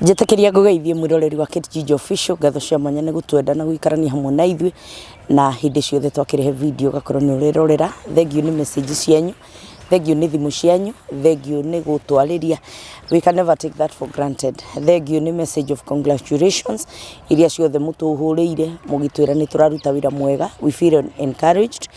Njĩtĩkĩria ngũgeithie mwĩroreri wa KTG Official, ngatho cia mwanya nĩ gũtwenda na gũikarania hamwe na ithuĩ na hĩndĩ ciothe twakĩrehe video gakorwo nĩ ũrĩrorera. Thengiũ nĩ message cianyu, thengiũ nĩ thimũ cianyu, thengiũ nĩ gũtwarĩria. We can never take that for granted. Thengiũ nĩ message of congratulations iria ciothe mũtũhũrĩire mũgĩtwĩra nĩ tũraruta wĩra mwega. We feel encouraged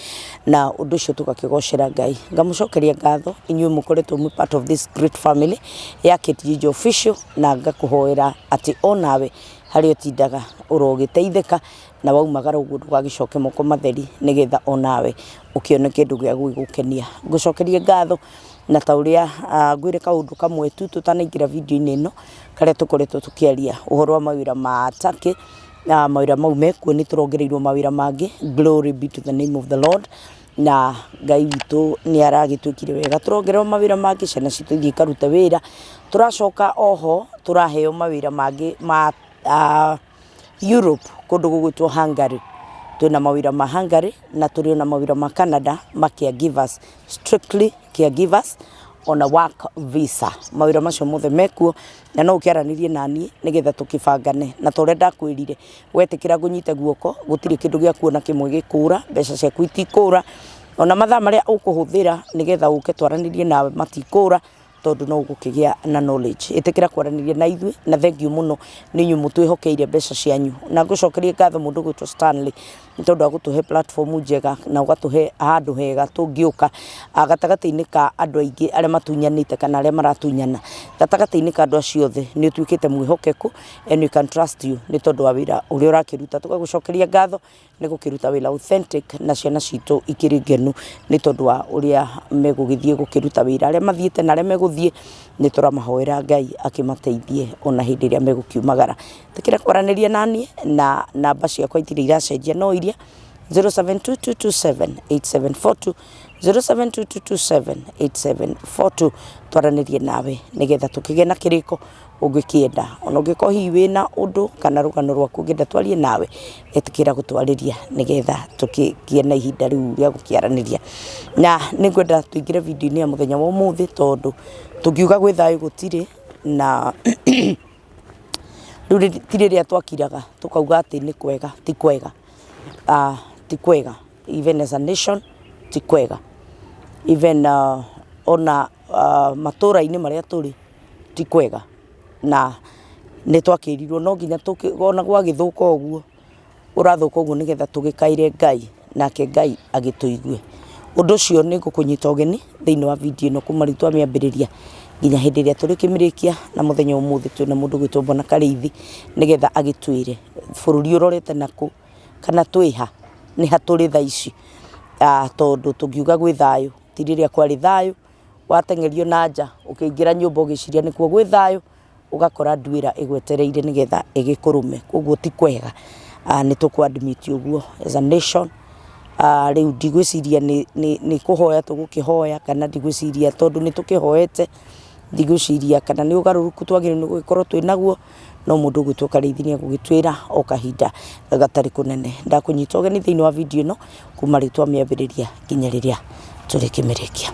na ũndũ ũcio tũgakĩgocera Ngai. Ngamũcokeria ngatho inyuĩ mũkoretwo mũ part of this great family ya KTG Official, na ngakũhoera atĩ onawe harĩ ũtindaga ũrogĩteithĩka na waumagara ũguo ndũgagĩcoke moko matheri nĩgetha onawe ũkĩone kĩndũ gĩa gũgũkenia. Ngũcokerie ngatho na ta ũrĩa ngwĩre kaũndũ kamwe tu tũtanaingĩra video-inĩ ĩno karĩa tũkoretwo tũkĩaria ũhoro wa mawĩra ma Turkey. Mawĩra mau mekuo nĩ tũrongereirwo mawĩra mangĩ. Glory be to the name of the Lord. Na Ngai witũ nĩ aragĩtwĩkire wega, tũrongererwo mawĩra mangĩ, ciana citũ ithiĩ ikaruta wĩra. Tũracoka oho tũraheo mawĩra mangĩ ma Europe, kũndũ gũgwĩtwo Hungary. Twĩna mawĩra ma Hungary na tũrĩ na mawĩra ma Canada ma caregivers, strictly caregivers on a work visa. Mawĩra macio mothe mekuo na no ũkĩaranĩrie naniĩ nĩgetha tũkĩbangane. Na ta ũrĩa ndakwĩrire, wetĩkĩra ngũnyite guoko gũtirĩ kĩndũ gĩa kuona kĩmwe gĩkũra, mbeca ciaku itikũra, ona mathaa marĩa ũkũhũthĩra nĩgetha ũke twaranĩrie nawe matikũra, tondũ no ũgũkĩgĩa na knowledge. Ĩtĩkĩra kwaranĩria na ithuĩ na thengiũ mũno nĩ inyuĩ mũtwĩhokeire mbeca cianyu. Na ngũcokerie ngatho mũndũ gwĩtwo Stanley nĩ tondũ wa gũtũhe platform njega na ũgatũhe handũ hega tũngĩũka gatagatĩ-inĩ ka andũ aingĩ arĩa matunyanĩte kana arĩa maratunyana. Gatagatĩ-inĩ ka andũ acio othe nĩ ũtuĩkĩte mwĩhokeku and we can trust you nĩ tondũ wa wĩra ũrĩa ũrakĩruta. Tũgagũcokeria ngatho nĩ gũkĩruta wĩra authentic na ciana citũ ikĩrĩ ngenu nĩ tondũ wa ũrĩa megũgĩthiĩ gũkĩruta wĩra. Arĩa mathiĩte na arĩa megũthiĩ nĩ tũramahoera Ngai akĩmateithie ona hĩndĩ ĩrĩa megũkiumagara. Tĩkĩra kwaranĩria naniĩ na namba ciakwa itirĩ iracenjia, no iria 0722278742 0722278742. Twaranĩrie nawe nĩgetha tũkĩgĩe na kĩrĩko ũngĩkĩenda. Ona ũngĩkorwo hihi wĩna ũndũ kana rũgano rwaku ũngĩenda twarie nawe, etĩkĩra gũtwarĩria nĩgetha tũkĩgĩe na ihinda rĩu rĩa gũkĩaranĩria. Na nĩngwenda tũingĩre video-inĩ ya mũthenya wa ũmũthĩ tondũ tũngiuga gwĩ thayũ gũtirĩ, na rĩu ti rĩrĩa twakiraga tũkauga atĩ nĩ kwega, ti kwega. Ti kwega, even as a nation ti kwega, even ona matũra-inĩ marĩa tũrĩ ti kwega. Na nĩ twakĩrirwo no nginya ona gwagĩthũka ũguo ũrathũka ũguo nĩgetha tũgĩkaire Ngai, nake Ngai agĩtũigue. Ũndũ ũcio nĩ ngũkũnyita ũgeni thĩinĩ wa video ĩno kuma rĩtwa mĩambĩrĩria nginya hĩndĩ ĩrĩa tũrĩkĩmĩrĩkia. Na mũthenya ũmũthĩ twĩna mũndũ gwĩtwo Bwana Karĩithi nĩgetha agĩtwĩre bũrũri ũrorete nakũ kana twĩha nĩ ha tũrĩ thaa ici. Tondũ tũngiuga gwĩ thayũ ti rĩrĩa kwarĩ thayũ. Wateng'erio na nja ũkĩingĩra nyũmba ũgĩciria nĩkuo gwĩ thayũ, ũgakora nduĩra ĩgwetereire nĩgetha ĩgĩkũrũme. Koguo ti kwega, nĩ tũkũ-admit ũguo as a nation. Rĩu ndigwĩciria nĩ kũhoya tũgũkĩhoya kana ndigwĩciria tondũ nĩ tũkĩhoete, ndigwĩciria kana nĩ ũgarũrũku twagĩrĩirwo nĩ gũgĩkorwo twĩnaguo, no mũndũ gwĩtwo Karĩithi nĩ egũgĩtwĩra o kahinda gatarĩ kũnene. Ndakũnyita ũgeni thĩinĩ wa video ĩno kuma rĩtwa mĩambĩrĩria nginya rĩrĩa tũrĩkĩmĩrĩkia.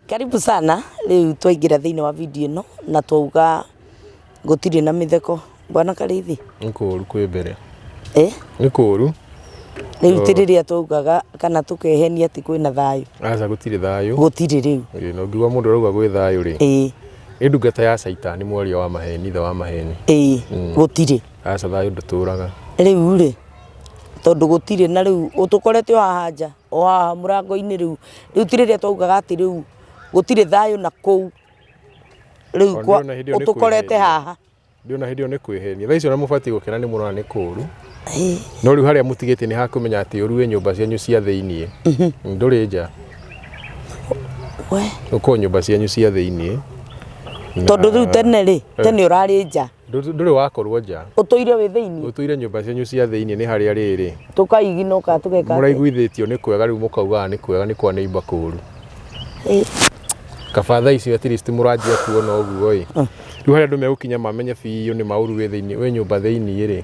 Karibu sana. Rĩu twaingĩra thĩinĩ wa video ĩno na twauga gũtirĩ na mĩtheko. Bwana Karĩithi, nĩ kũũru kwĩ mbere. Nĩ kũũru. Rĩu ti rĩrĩa twaugaga kana tũkehenia atĩ kwĩna thayũ. Aca gũtirĩ thayũ. Gũtirĩ rĩu. No ngiuga mũndũ arauga gwĩ thayũ rĩ. Nĩ ndungata ya caitani, mwaria wa maheni, ithe wa maheni. Gũtirĩ. Aca thayũ ndũtũraga. Rĩu rĩ, tondũ gũtirĩ na rĩu ũtũkorete o haha nja o haha mũrango-inĩ rĩu ti rĩrĩa twaugaga atĩ rĩu gũtirĩ thayũ na kũu. Rĩu ũtũkorete haha. Ndiona hĩndĩ ĩyo nĩ kwĩhenia. Thaa icio ona mũbatiĩ gũkena nĩ mũrona nĩ kũũru. No rĩu harĩa mũtigĩte nĩ hakũmenya atĩ ũru wĩ nyũmba cianyu cia thĩiniĩ. Ndũrĩ nja. Ũkorwo nyũmba cianyu cia thĩiniĩ. Tondũ rĩu tene rĩ, tene ũrarĩ nja. Ndũrĩ wakorwo nja. Ũtũire wĩ thĩiniĩ. Ũtũire nyũmba cianyu cia thĩiniĩ nĩ harĩa rĩrĩ. Tũkaiginoka tũgeka. Mũraiguithĩtio nĩ kwega, rĩu mũkaugaga nĩ kwega, nĩ kwa neighbor kũũru. Kaba thaa icio at least mũranjia kuona ũguo ĩ. Rĩu harĩa andũ megũkinya mamenye biũ nĩ maũru wĩ thĩiniĩ, wĩ nyũmba thĩiniĩ rĩ,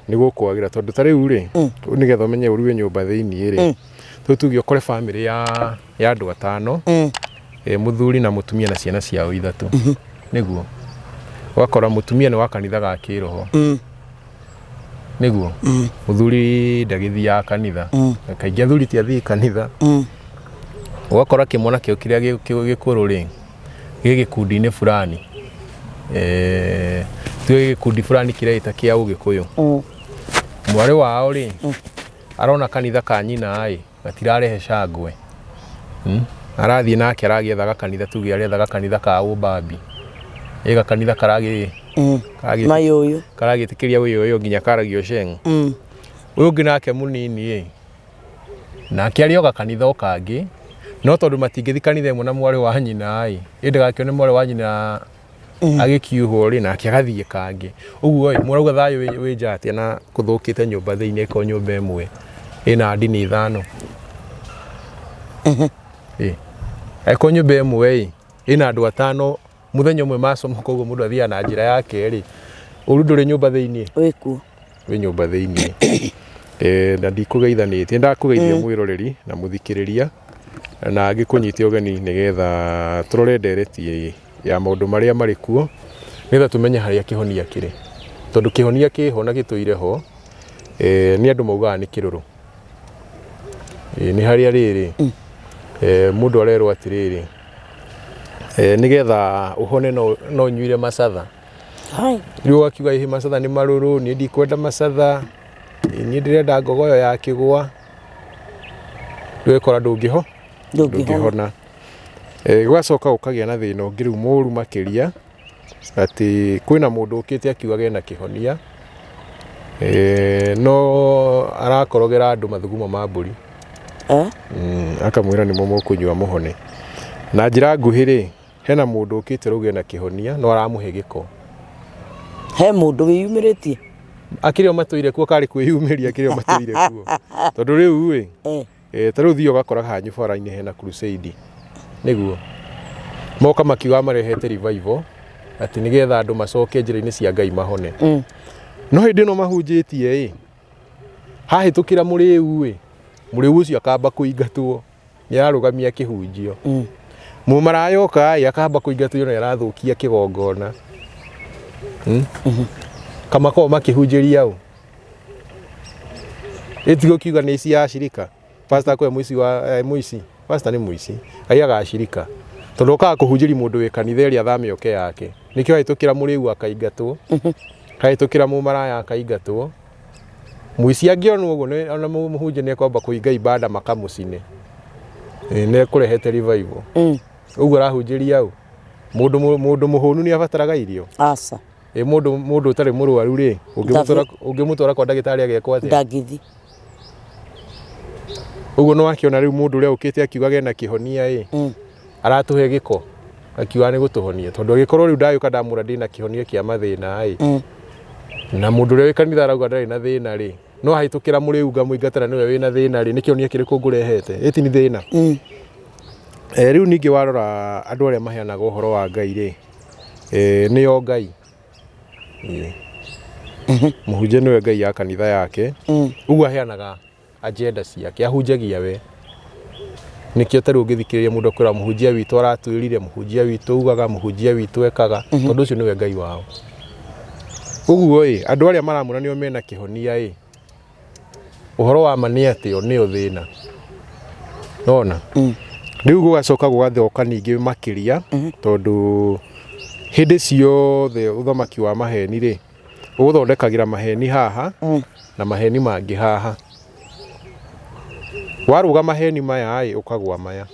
nĩ gũkwagĩra. Tondũ ta rĩu rĩ, nĩgetha ũmenye ũru wĩ nyũmba thĩiniĩ rĩ, tuge ukore family ya andu 5 muthuri na mutumia na ciana ciao 3 niguo wakora mutumia ni wa kanitha ga kiroho niguo muthuri ndagithia kanitha kaingi athuri ti athii kanitha wakora kimona kio kiria gikuru ri gikundi-ini fulani tuge gikundi fulani kireita kia ugikuyu mwari wao ri arona kanitha ka nyina gatirarehe cangwe arathie nake aragiethaga kanitha tuge arethaga kanitha ka Ubabi ega kanitha karagi mayuyu karagitikiria uyu nginya karagio Sheng uyu nginake munini nake arioga kanitha kangi no tondu matingithi kanitha imwe na mwari wa nyina indi gakione mwari wa nyina agikiuho ri nake agathie kangi uguo murauga thayo wi njati na kuthukite nyumba thiine ko nyumba imwe ina ndini 5 eko nyumba imwe ina andu 5 muthenya umwe macoma koguo mundu athia na njira yake ri uru nduri nyumba thiini wiku wi nyumba thiini na ndikugeithanitie ndakugeithia mwiroreri na muthikiriria na ngikunyite ugeni nigetha turore ndereti ya maundu maria mari kuo nigetha tumenye haria kihonia kiri tondu kihonia kiho na gituire ho ni andu maugaga ni kiruru ni haria riri mundu arerwo atiriri nigetha uhone no nyuire macatha riu akiuga ihi macatha ni maruru ni ndikwenda macatha ni ndirenda ngogoyo ya kigwa wekora ndungihona gwacoka ukagia na thina ungi riu muru makiria ati kwina mundu ukite akiuga gena kihonia no arakorogera andu mathugumo ma mburi akamwira ni momo kunywa muhone na njira nguhiri hena mundu ukite ruge na kihonia no aramuhe giko he mundu wiyumiritie akirio matuire kuo kari kwiyumiria akirio matuire kuo tondu riu tariu thio gakora hanyu bara-ini hena crusade niguo moka makiuga marehete revival ati nigetha andu macoke njira-ini cia Ngai mahone no hindi no mahunjitie hahitukira muriu ucio akamba kuingatwo ni arugamia kihunjio mumarayoka akamba kuingatwo na arathukia kigongona kama ko makihunjiria u etigo kiuga ni cia shirika pastor kwa muici wa muici pastor ni muici aiaga shirika tondu ka kuhunjiri mundu wi kanitha ri athamioke yake nikio haitukira muriu akaingatwo haitukira mumaraya akaingatwo muici angionwo uguo ona muhunjia ni akwamba kuinga ibada makamucine ne kurehete revival uguo arahunjiria u mundu muhunu ni abataraga irio asa mundu utari murwaru ri ungimutora kwa ndagitari agekwa ati ndagithi uguo no akiona riu mundu ria ukite akiuga gena kihonia aratuhe giko akiuga ni gutuhonia tondu agikorwo riu ndayuka ndamura ndina kihonia kia mathina na mundu ria wikanitha arauga ndari na thina ri no haitukira muriu ngamuingatira niwe wina thina ri nikionia kiriku ngurehete eti ni thina riu ningi warora andu aria maheanaga uhoro wa Ngai ri niyo Ngai muhunjia niwe Ngai ya kanitha yake uguo aheanaga agenda ciake ahunjagia we nikio tari ungithikiriria mundu akwira muhunjia witu aratwirire muhunjia witu ugaga muhunjia witu ekaga tondu ucio niwe Ngai wao uguo andu aria maramuna nio mena kihonia uhoro wa mani ati o ni uthina nona riu gugacoka gugathoka ningi makiria tondu hindi ciothe uthamaki wa maheni ri uguthondekagira maheni haha na maheni mangi haha waruga maheni maya ukagwa maya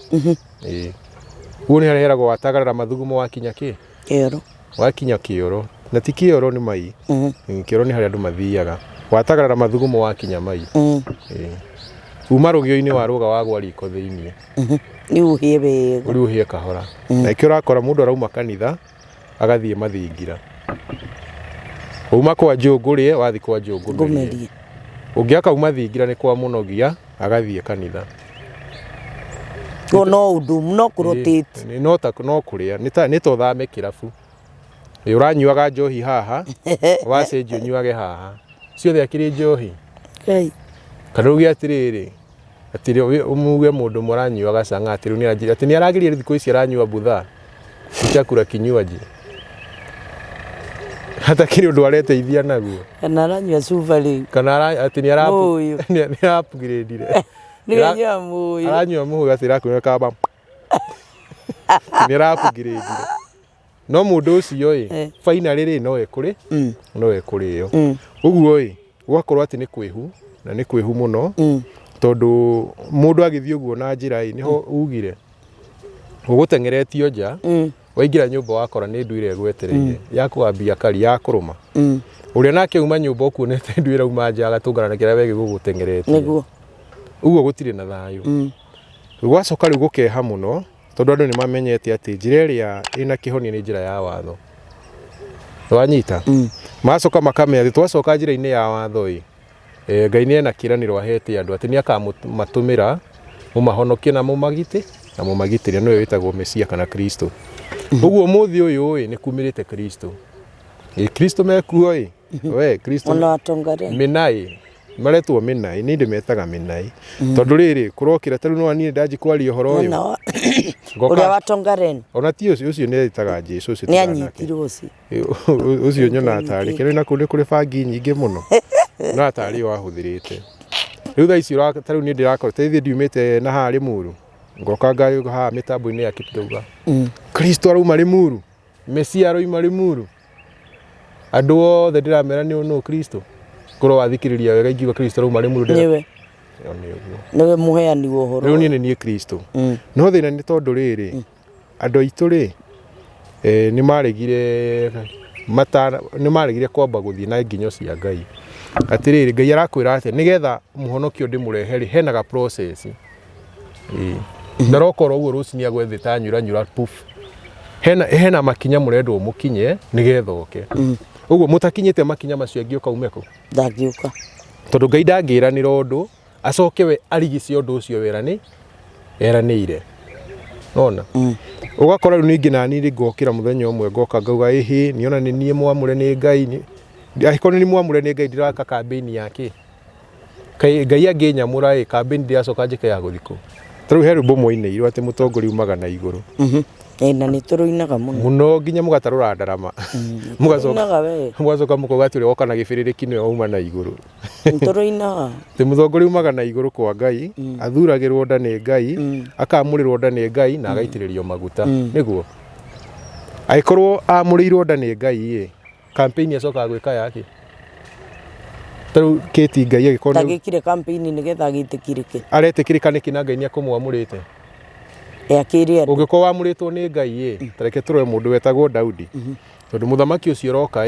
uguo ni hareheragwo watagarara mathugumo wakinya ki kioro wakinya kioro na ti kioro ni mai kioro ni haria andu mathiaga watagarara mathugumo wakinya mai uma rugio-ini waruga wagwa riko thiini riu uhie wega riu uhie kahora na ikio rakora mundu arauma kanitha agathie mathingira uma kwa njungurie wathi kwa njungurie ungiaka uma thingira ni kwa munogia agathie kanitha no undu no kurotate no kuria ni to thame kirabu uranyuaga njohi haha wacenjio nyuage haha ciothe akiri njohi kana ugi atiriri atire umuge mundu muranyua gacanga atiru ni aranjira ati ni aragiria thikũ ici aranyua butha chakura kinywaji hata kiri undu areteithia naguo kana aranyua cuba riu kana ati ni upgrade ni aranyua muyu aranyua muyu ati rakunywa kaba ni upgrade no mundu ucio finally ri no ekuri no ekuri yo uguo ugakorwo ati ni kwihu na ni kwihu muno tondu mundu agithii uguo na njira niho ugire ugutengeretio nja waingira nyumba wakora ni nduire egwetereire ya kwambia kari ya kuruma uria nake uma nyumba ukuonete nduire uma nja agatungana na kiria wege gugutengeretie niguo uguo gutire na thayu gwacoka riu gukeha muno tondu andu ni mamenyete ati njira iria ina kihoni ni njira ya watho wanyita macoka makamenya twacoka njira-ini ya watho Ngai ni ena kiraniro ahete andu ati ni akamatumira mumahonokie na mumagite na mumagitire niwe witagwo Mesia kana Kristo uguo muthi uyu ni kumirite Kristo Kristo mekuo we Kristo ona atongare minai maretwo minai ni ndimetaga minai tondu riri kurokira taru no ani ndaji kwari uhoro uyu uria watongaren ona ti ucio ni etaga Jesu ucio ni anyitirwo ucio nyona atari kiri na kuri bangi nyingi muno na atari wahuthirite riu tha ici taru ni ndirakora teithie ndiumite na hari muru ngoka ngai ha mitambo-ini ya kipdoga Kristo arauma ri muru Mesia arauma ri muru andu othe ndiramera ni no Kristo koro wathikiriria wega ingiuga Kristo arauma ri muru niwe niwe muheani wa uhoro riu ni Kristo no thina ni tondu riri andu aitu ri ni maregire kwamba guthii na nginyo cia Ngai atiriri Ngai arakwira ati nigetha muhonokio ndimureheri henaga process ndarokoro uguo rucinia gwethita nyura puf hena makinya murendwo mukinye nigetha oke uguo mutakinyite makinya macio angioka umeko ndagiuka tondu Ngai ndangiranira undu acoke we arigice undu ucio eranire nona ugakora riu ningi nani ri ngokira muthenya umwe ngoka ngauga niona ni nie mwamure ni Ngai aikoni ni mwamure ni Ngai ndiraka campaign yake Ngai anginyamura campaign ndiacoka njike ya guthiko tru heru bomo-ini iru ati mutongori umaga na iguru na ni turuinaga muno nginya mugatarura ndarama mugacoka mukoga turi woka na gibiririki ni uma na iguru turuinaga ti muthongori umaga na iguru kwa Ngai athuragirwo nda ni Ngai akamurirwo nda ni Ngai na agaitiririo maguta niguo aikorwo amurirwo nda ni Ngai campaign acoka gwika yake taru keti Ngai agikona agikire campaign nigetha gitikirike aretikirika niki na Ngai ni akumwamurite akiria ungiko wamuritwo ni Ngai tareke turwe mundu wetagwo Daudi tondu muthamaki ucio roka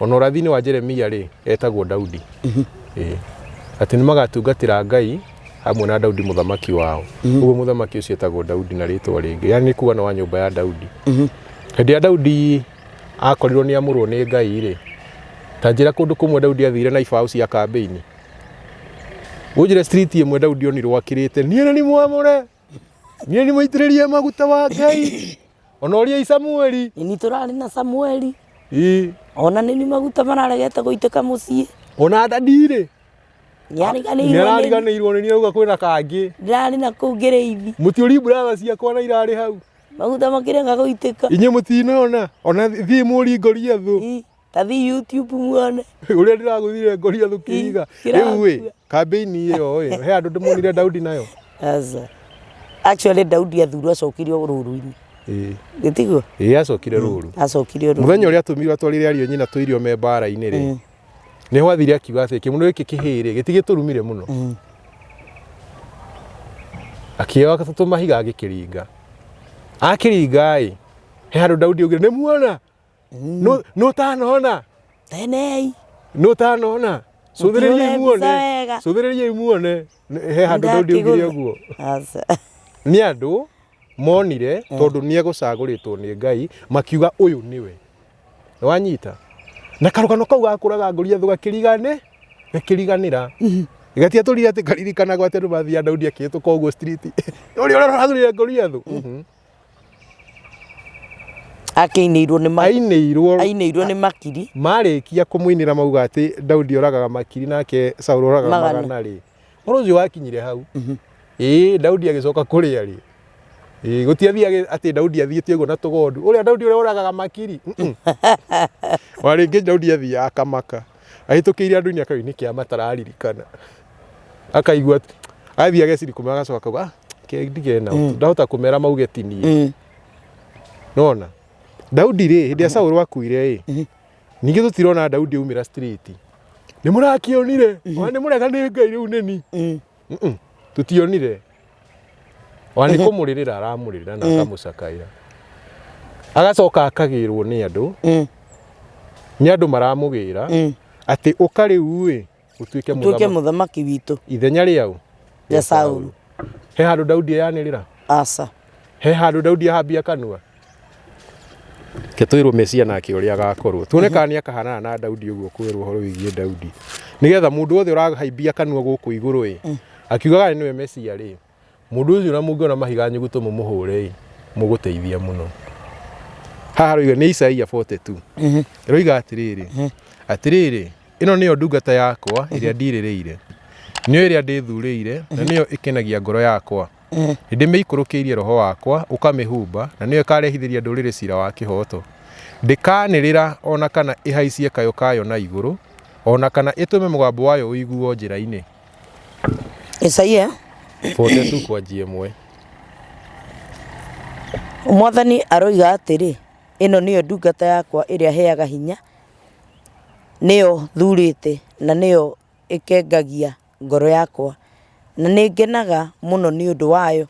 ona urathini wa Jeremia etagwo Daudi ati ni magatungatira Ngai hamwe na Daudi muthamaki wao uguo muthamaki ucio etagwo Daudi na ritwa ringi yani kuwa na wa nyumba ya Daudi hindi ya Daudi akorirwo ni amurwo ni Ngai tanjira kundu kumwe Daudi athire na ibao cia campaign ujire street imwe Daudi onirwo akirite nie ni mwamure nie ni muitiririe maguta wa Ngai ona uria Samueli ni turari na Samueli ona ni maguta mararegete guiteka mucii ona ndire niariganirwo ni auga kwina kangi ndirari na kungireithi mutiuri brothers ciakwa na irari hau maguta makirenga guiteka inye mutinona ona thii muri Goliathu tathi YouTube muone uria ndiraguthire Goliathu kiriga riu campaign iyo he andu ndimonire Daudi nayo asa actually Daudi athurwo acokirio ruru-ini gitiguo acokire ruru muthenya uria atumirwo atwarire ario nyina tuirio me mbara-ini ri niho athire akiuga ati kimuno giki kihiri gitigiturumire muno akioka tatu mahiga agikiringa he andu Daudi augire ni muona no tanona tenei no tanona suthiririe muone he andu Daudi augire uguo asa ni andu monire tondu ni egucaguritwo ni Ngai makiuga uyu niwe wanyita na karugano kau gakuraga Goliathu gakiriganira gatia turire ati karirikana gwa ati rubathia Daudi akihituka uguo street uri uragurire Goliathu akeinirwo ni makiri marikia kumwinira mauga ati Daudi oragaga makiri nake Saul oragaga magana ri Horo ucio wakinyire hau Daudi agicoka kuria ri gutiathia ati Daudi athiete uguo na tugondu uria Daudi uria uragaga makiri waringi Daudi athia akamaka ahitukiire andu-ini akawi ni kia matararirikana akaigua athia ageciri kumera agacoka kauga ndigena ndahota kumera mauge tinie nona Daudi ri hindi ya Saul akuire ningi tutirona Daudi umira street ni murakionire ni muregani Ngai riu neni tutionire wani kumuririra aramuririra na akamucakaira agacoka akagirwo ni andu maramugira ati ukari uwe utuike muthamaki witu ithenya riau ya Saul he handu Daudi yanirira asa he handu Daudi ahambia kanua ketwirwo Mesia nake uria agakorwo tuonekana ni akahanana na Daudi uguo kwirwo horo wigie Daudi nigetha mundu wothe urahaimbia kanua guku iguru akiugaga niwe Mesia ri mundu ucio na mungiona mahiga nyuguto mumuhure muguteithia muno haha roiga ni Isaia 42 roiga atiriri ino niyo ndungata yakwa iria ndiririire niyo iria ndithurire na niyo ikenagia ngoro yakwa ndimikurukiirie roho wakwa ukamihumba na niyo ikarehithiria ndurire cira wa kihoto ndikanirira ona kana ihaicie kayo kayo na iguru ona kana itume mugambo wayo uiguo njira-ini Isaia 42 kwa GM1 Mwathani aroiga atiri ino niyo ndungata yakwa iria heaga hinya niyo thurite na niyo ikengagia ngoro yakwa na ningenaga muno ni undu wayo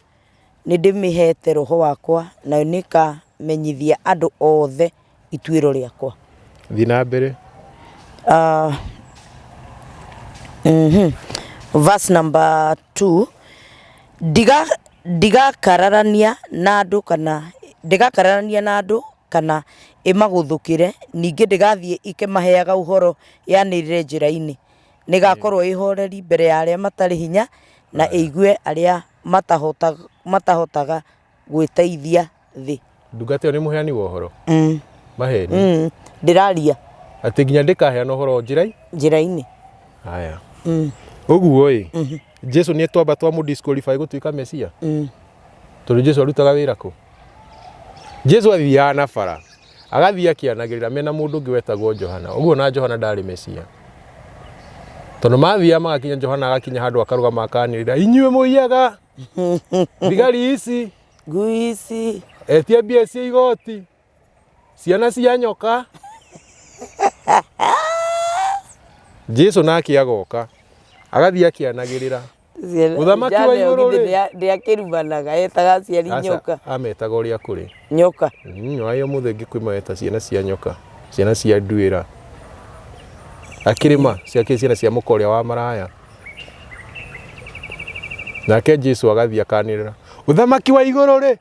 nindimihete roho wakwa na nikamenyithia andu othe ituiro riakwa thina mbere verse number 2 ndigakararania na andu kana imaguthukire ningi ndigathie ikemaheaga uhoro yanirire njira-ini nigakorwo ihoreri mbere ya aria matari hinya na igue aria matahotaga gwiteithia thi ndungata ni muheani wa uhoro maheni ndiraria ati nginya ndikaheana uhoro njira-ini haya uguo Jesu ni twamba twa mu disqualify gutuika Mesia tondu Jesu arutaga wira ku Jesu athia na bara agathia kianagirira mena mundu ungi wetagwo Johana uguo na Johana ndari Mesia tondu mathia magakinya Johana agakinya handu akaruga makanirira inyue muiyaga thigari ici ngui ici etia mbia cia igoti ciana cia nyoka Jesu nake agoka agathia kianagirira uthamaki wa iguru ria kirubanaga etaga ciari nyoka ametaga uria kuri nyoka ayo muthe ngikuma eta ciana cia nyoka ciana cia nduira akirima ciake ciana cia mukoria wa maraya nake Jesu agathia kanirira uthamaki wa iguru ri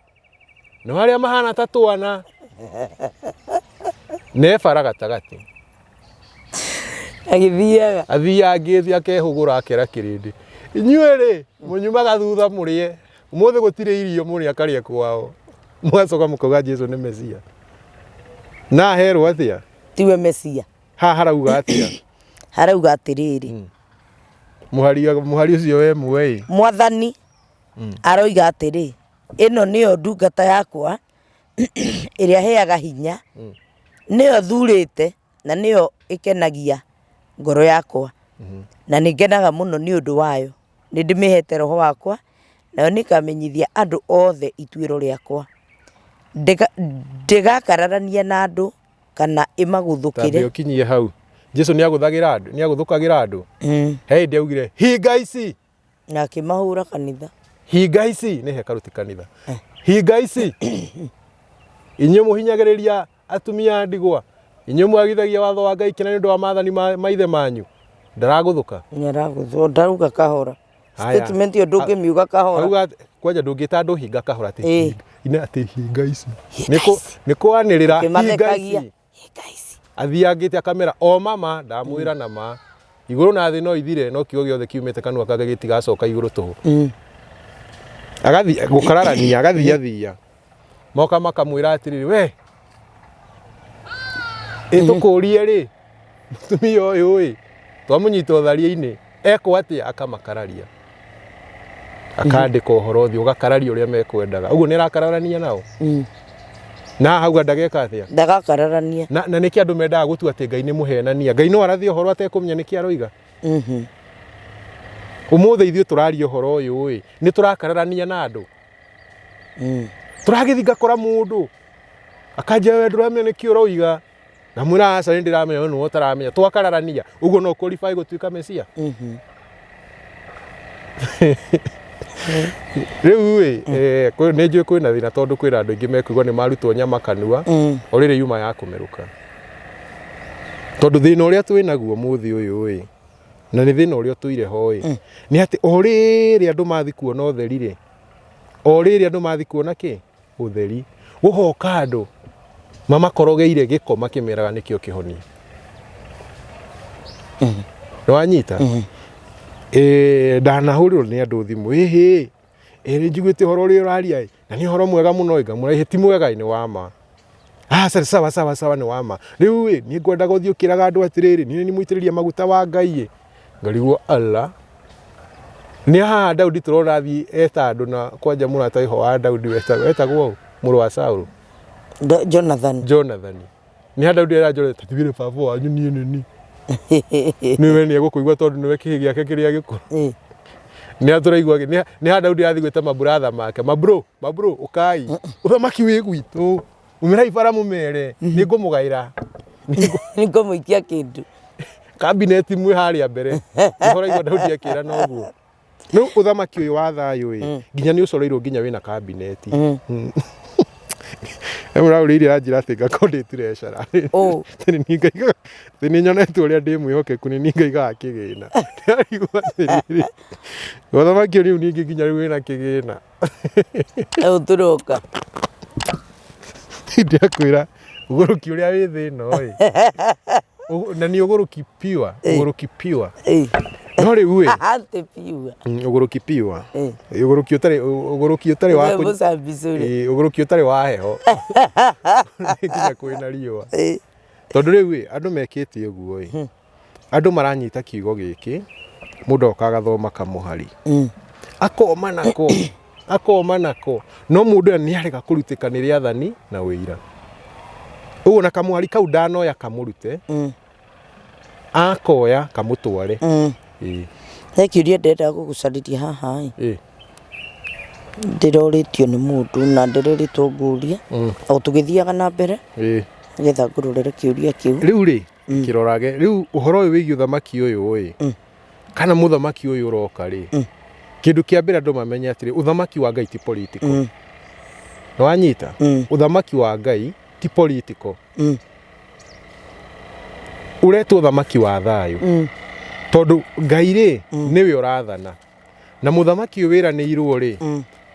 no aria mahana tatuana ne bara gatagati athia agithia akehugura akera kirindi inyuere munyumaga thutha murie umuthe gutire irio muri akaria kwao mwacoka mukoga Jesu ni Mesia na herwo atia tiwe Mesia harauga atia harauga atiriri muhari ucio we muwe Mwathani aroiga atiri ino niyo ndungata yakwa iria heaga hinya niyo thurite na niyo ikenagia ngoro yakwa na ningenaga muno ni undu wayo nindimihete roho wakwa nayo nikamenyithia andu othe ituiro riakwa ndigakararania na andu kana imaguthukire tabe ukinyie hau Jesu ni aguthagira andu ni aguthukagira andu hey ndaugire hinga ici na akimahura kanitha hinga ici ni hekaruti kanitha hinga ici inye muhinyagiriria atumia ndigwa inye mwagithagia watho wa Ngai kina ndu wa maathani maithe manyu ndaraguthuka nyaraguthu ndaruga kahora statement yo ndungimiuga kahora auga kwaja ndungita andu hinga kahora ati ina ati hinga ici niko anirira hinga ici athiangite akamera o mama ndamwira na ma iguru na thi no ithire no kiugo giothe kiumite kanua kage gitigacoka iguru tuhu agathi gukararania agathia moka makamwira atiriri we itukurie ri mutumia uyu twamunyita utharia-ini eko atia akamakararia akandika uhoro thi ugakararia uria mekwendaga uguo ni rakararania nao na hauga ndageka atia ndagakararania na niki andu mendaga gutua ati Ngai ni muhenania Ngai no arathie uhoro atekumenya niki aroiga umuthe ithuĩ turaria uhoro uyu ni turakararania na andu turagithinga kora mundu akanja we nduramenya niki uroiga na mwira aca ndiramenya we no utaramenya twakararania uguo no qualify gutuika mesia riu ni njui kwina thina tondu kwina andu ingi mekuigwa ni marutwo nyama kanua orire yuma ya kumeruka tondu thina uria twinaguo muthi uyu na ni thina uria tuire hoi ni ati orire andu mathi kuona utheri ri orire andu mathi kuona ki utheri guhoka andu mama korogeire giko makimeraga nikio kihonia no anyita ndanahurirwo ni andu thimu njiguite horo uri uraria na ni horo mwega muno iga muraihe ti mwega ni wama sawa ni wama riu ni ngwenda guthiukiraga andu atiriri ni muitiriria maguta wa Ngai ngarigwo alla ni ha Daudi turona thi eta andu na kwanja murata iho wa Daudi wetagwo muru wa Saulu Jonathan ni ha Daudi era njore tatibire baba wanyu ni niwe ni egukuigwa tondu niwe kihi giake kiria gikuru ni aturaigwa ni ha Daudi athi gwita maburatha make mabro ukai uthamaki wi gwitu umira ibara mumere ni ngumugaira ni ngumuikia kindu cabinet mwe haria mbere ihora Daudi akira noguo no uthamaki uyu wa thayu nginya ni ucoreirwo nginya wina cabinet Emuraurire ajira ati ngakondetire ecera tini ngaiga tini nyonete uria ndi mwihokeku ni ngaiga kigina arigwa thiri uthamaki riu ningi nginya riu wina kigina uturoka ndiakwira uguruki uria wi thino na ni uguruki piwa no riu ante piwa uguruki piwa uguruki utari wa uguruki utari wa heho nginya kwina riwa tondu riu andu mekite uguo andu maranyita kiugo giki mundu okaga kamuhari akoma nako no mundu ni arega kurutikaniria athani na wira uguo na kamuhari kau ndanoya kamurute akoya kamutware Kiuria ndenda gugucariria haha ndiroritio ni mundu na ndiriritwo nguria o tugithiaga na mbere nigetha ngurorere kiuria kiu riu ri kirorage riu uhoro uyu wigi uthamaki uyu kana muthamaki uyu uroka ri kindu kia mbere andu mamenye atiri uthamaki wa Ngai ti political no wanyita uthamaki wa Ngai ti political uretwo uthamaki wa thayu tondu Ngai ri niwe urathana na muthamaki uyu wira ni irwo ri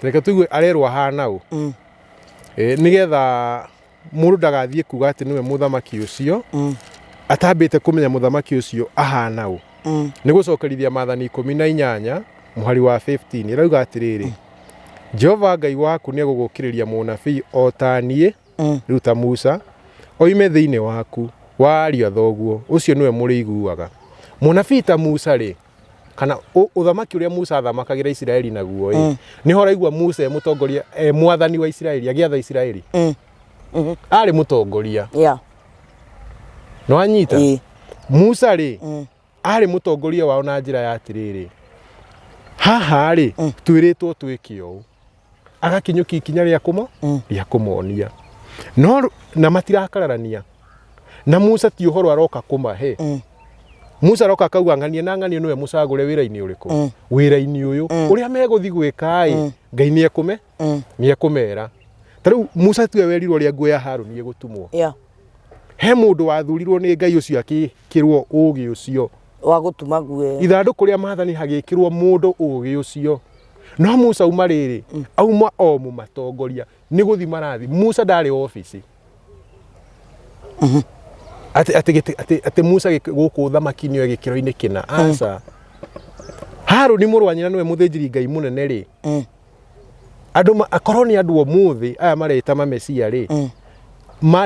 reke tuigue arerwa hana u nigetha mundu ndagathie kuga ati niwe muthamaki ucio atambite kumenya muthamaki ucio ahana u ni gucokerithia maathani 18 muhari wa 15 irauga atiriri Jehova Ngai waku ni egugukiriria munabii otanie ruta Musa oime thiini waku waria thoguo ucio niwe muri iguaga munabii ta Musa ri kana uthamaki uria Musa athamakagira Israeli naguo ni horaigwa Musa mutongoria mwathani wa Israeli agiatha Israeli ari mutongoria no anyita Musa ri ari mutongoria wao na njira ya atiriri haha ri twiritwo twikio agakinyuki ikinya ria kumonia no na matirakararania na Musa ti uhoro aroka kumahe Musa aroka kauga ng'ania na ng'ania niwe mucagure wira-ini uriku wira-ini uyu uria meguthi gwika Ngai ni ekumera tariu Musa tiwe werirwo ria nguo ya Haruni igutumwo he mundu wathurirwo ni Ngai ucio akikirwo ugi ucio wa gutuma nguo ithanduku ria maathani hagikirwo mundu ugi ucio no Musa uma riri auma omu matongoria ni guthi marathi Musa ndari office ati Musa guku thamaki niwe gikiro-ini kina aca Haruni muru wa nyina niwe muthinjiri Ngai munene ri andu akorwo ni andu omuthi aya mareta mamesia ri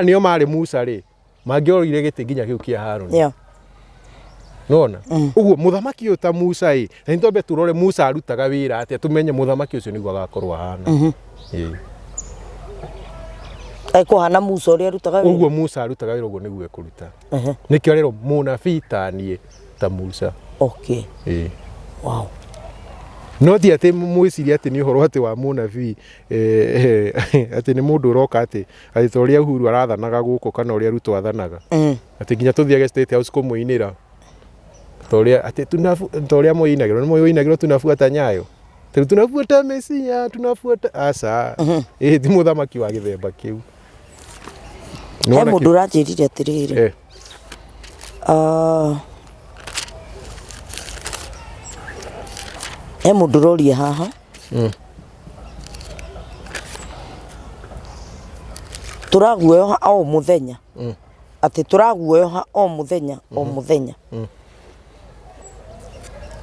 nio mari Musa ri mangiorire giti nginya kiu kia Haruni nona uguo muthamaki uyu ta Musa na nitwambe turore Musa arutaga wira atia tumenye muthamaki ucio niguo agakorwo ahana kuhana Musa uria arutaga wira uguo Musa arutaga wira uguo niguo ekuruta nikio rero munabii tanie ta Musa okay wow no ti ati mwiciria ati ni uhoro ati wa munabii ati ni mundu uroka ati toria Uhuru arathanaga guku kana uria Ruto athanaga ati nginya tuthiage State House kumuinira toria ati toria muinagiro tunafuata nyayo tunafuata Mesia tunafuata asa ti muthamaki wa githemba kiu he mundu ranjirire atiriri he mundu roria haha turaguoyoha o muthenya ati turaguoyoha o muthenya o muthenya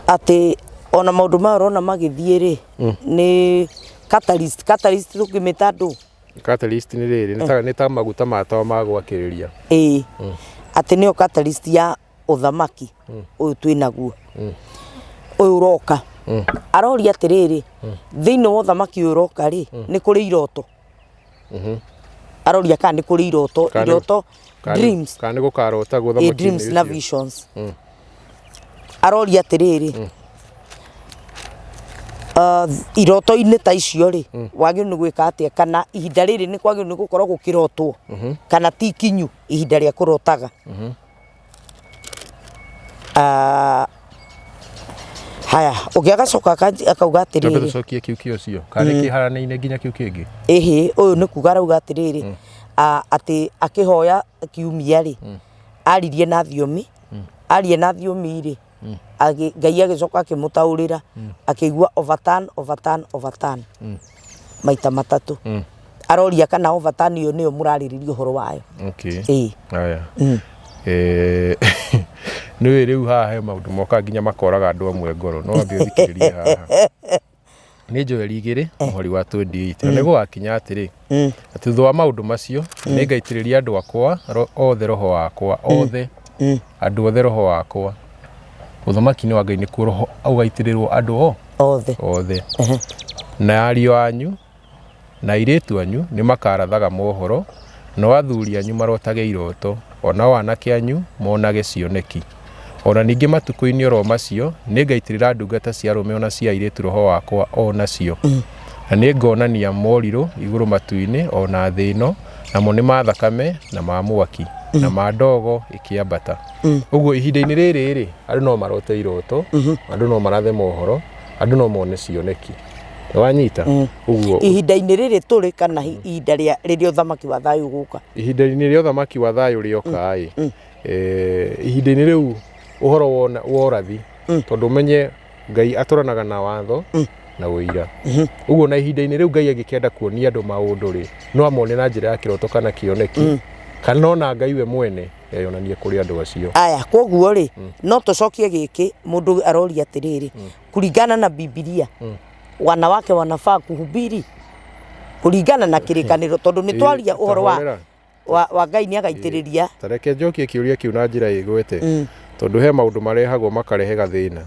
ati ona maundu ma rona magithie ri ni catalyst tukimita ndu catalyst ni riri ni ta maguta matawa ma gwakiriria ati ni o catalyst ya uthamaki uyu twinaguo uyu roka aroria atiriri thiini wa uthamaki uyu roka ri ni kuri iroto aroria kana ni kuri iroto dreams kana gukarota guthamaki dreams na visions aroria atiriri iroto ini ta icio ri wagio ni gwika atia kana ihinda riri ni kwagio ni gukorwo gukirotwo kana ti kinyu ihinda ria kurotaga haya ugiagacoka akauga atiriri tucokie kiu cio kana kiharanaine nginya kiu kingi uyu ni kuga rauga atiriri ati akihoya kiumia ri aririe na thiomi arie na thiomi ri Ngai agicoka akimutaurira akigua overturn maita matatu aroria kana overturn iyo niyo muraririria uhoro wayo aya ni riu haha he maundu moka nginya makoraga andu amwe ngoro no ambe thikiriria haha ni Joel igiri muhori wa 28 ni gwakinya atiri ati thwa maundu macio ni ngaitiriria andu akwa othe roho wakwa othe andu othe roho wakwa uthamaki ni wa Ngai ni ku roho augaitirirwo andu othe na ario anyu na iritu anyu ni makarathaga mohoro no athuri anyu marotage iroto ona wanake anyu monage cioneki ona ningi matuku-ini oro macio ni ngaitirira ndungata cia rume ona cia iritu roho wakwa ona cio na ni ngonania moriru iguru matu-ini ona thino namo ni mathakame na ma mwaki na mandogo ikiambata uguo ihinda-ini riri andu no marote iroto andu no marathe mohoro andu no mone cioneki wanyita uguo ihinda-ini riri turi kana ihinda ria uthamaki wa thayu guka ihinda-ini ria uthamaki wa thayu rioka ihinda-ini riu uhoro wona worathi tondu menye Ngai aturanaga na watho na uira uguo na ihinda-ini riu Ngai agikenda kuonia andu maundu ri no amone na njira ya kiroto kana kioneki kana ona Ngai we mwene yonanie kuri andu acio aya koguo ri no tucokie giki mundu aroria atiriri kuringana na Biblia wanawake wanafaa kuhubiri kuringana na kirikaniro tondu ni twaria uhoro wa Ngai ni agaitiriria tareke njokie kiuria kiu na njira igwete tondu he maundu marehagwo makarehe gathina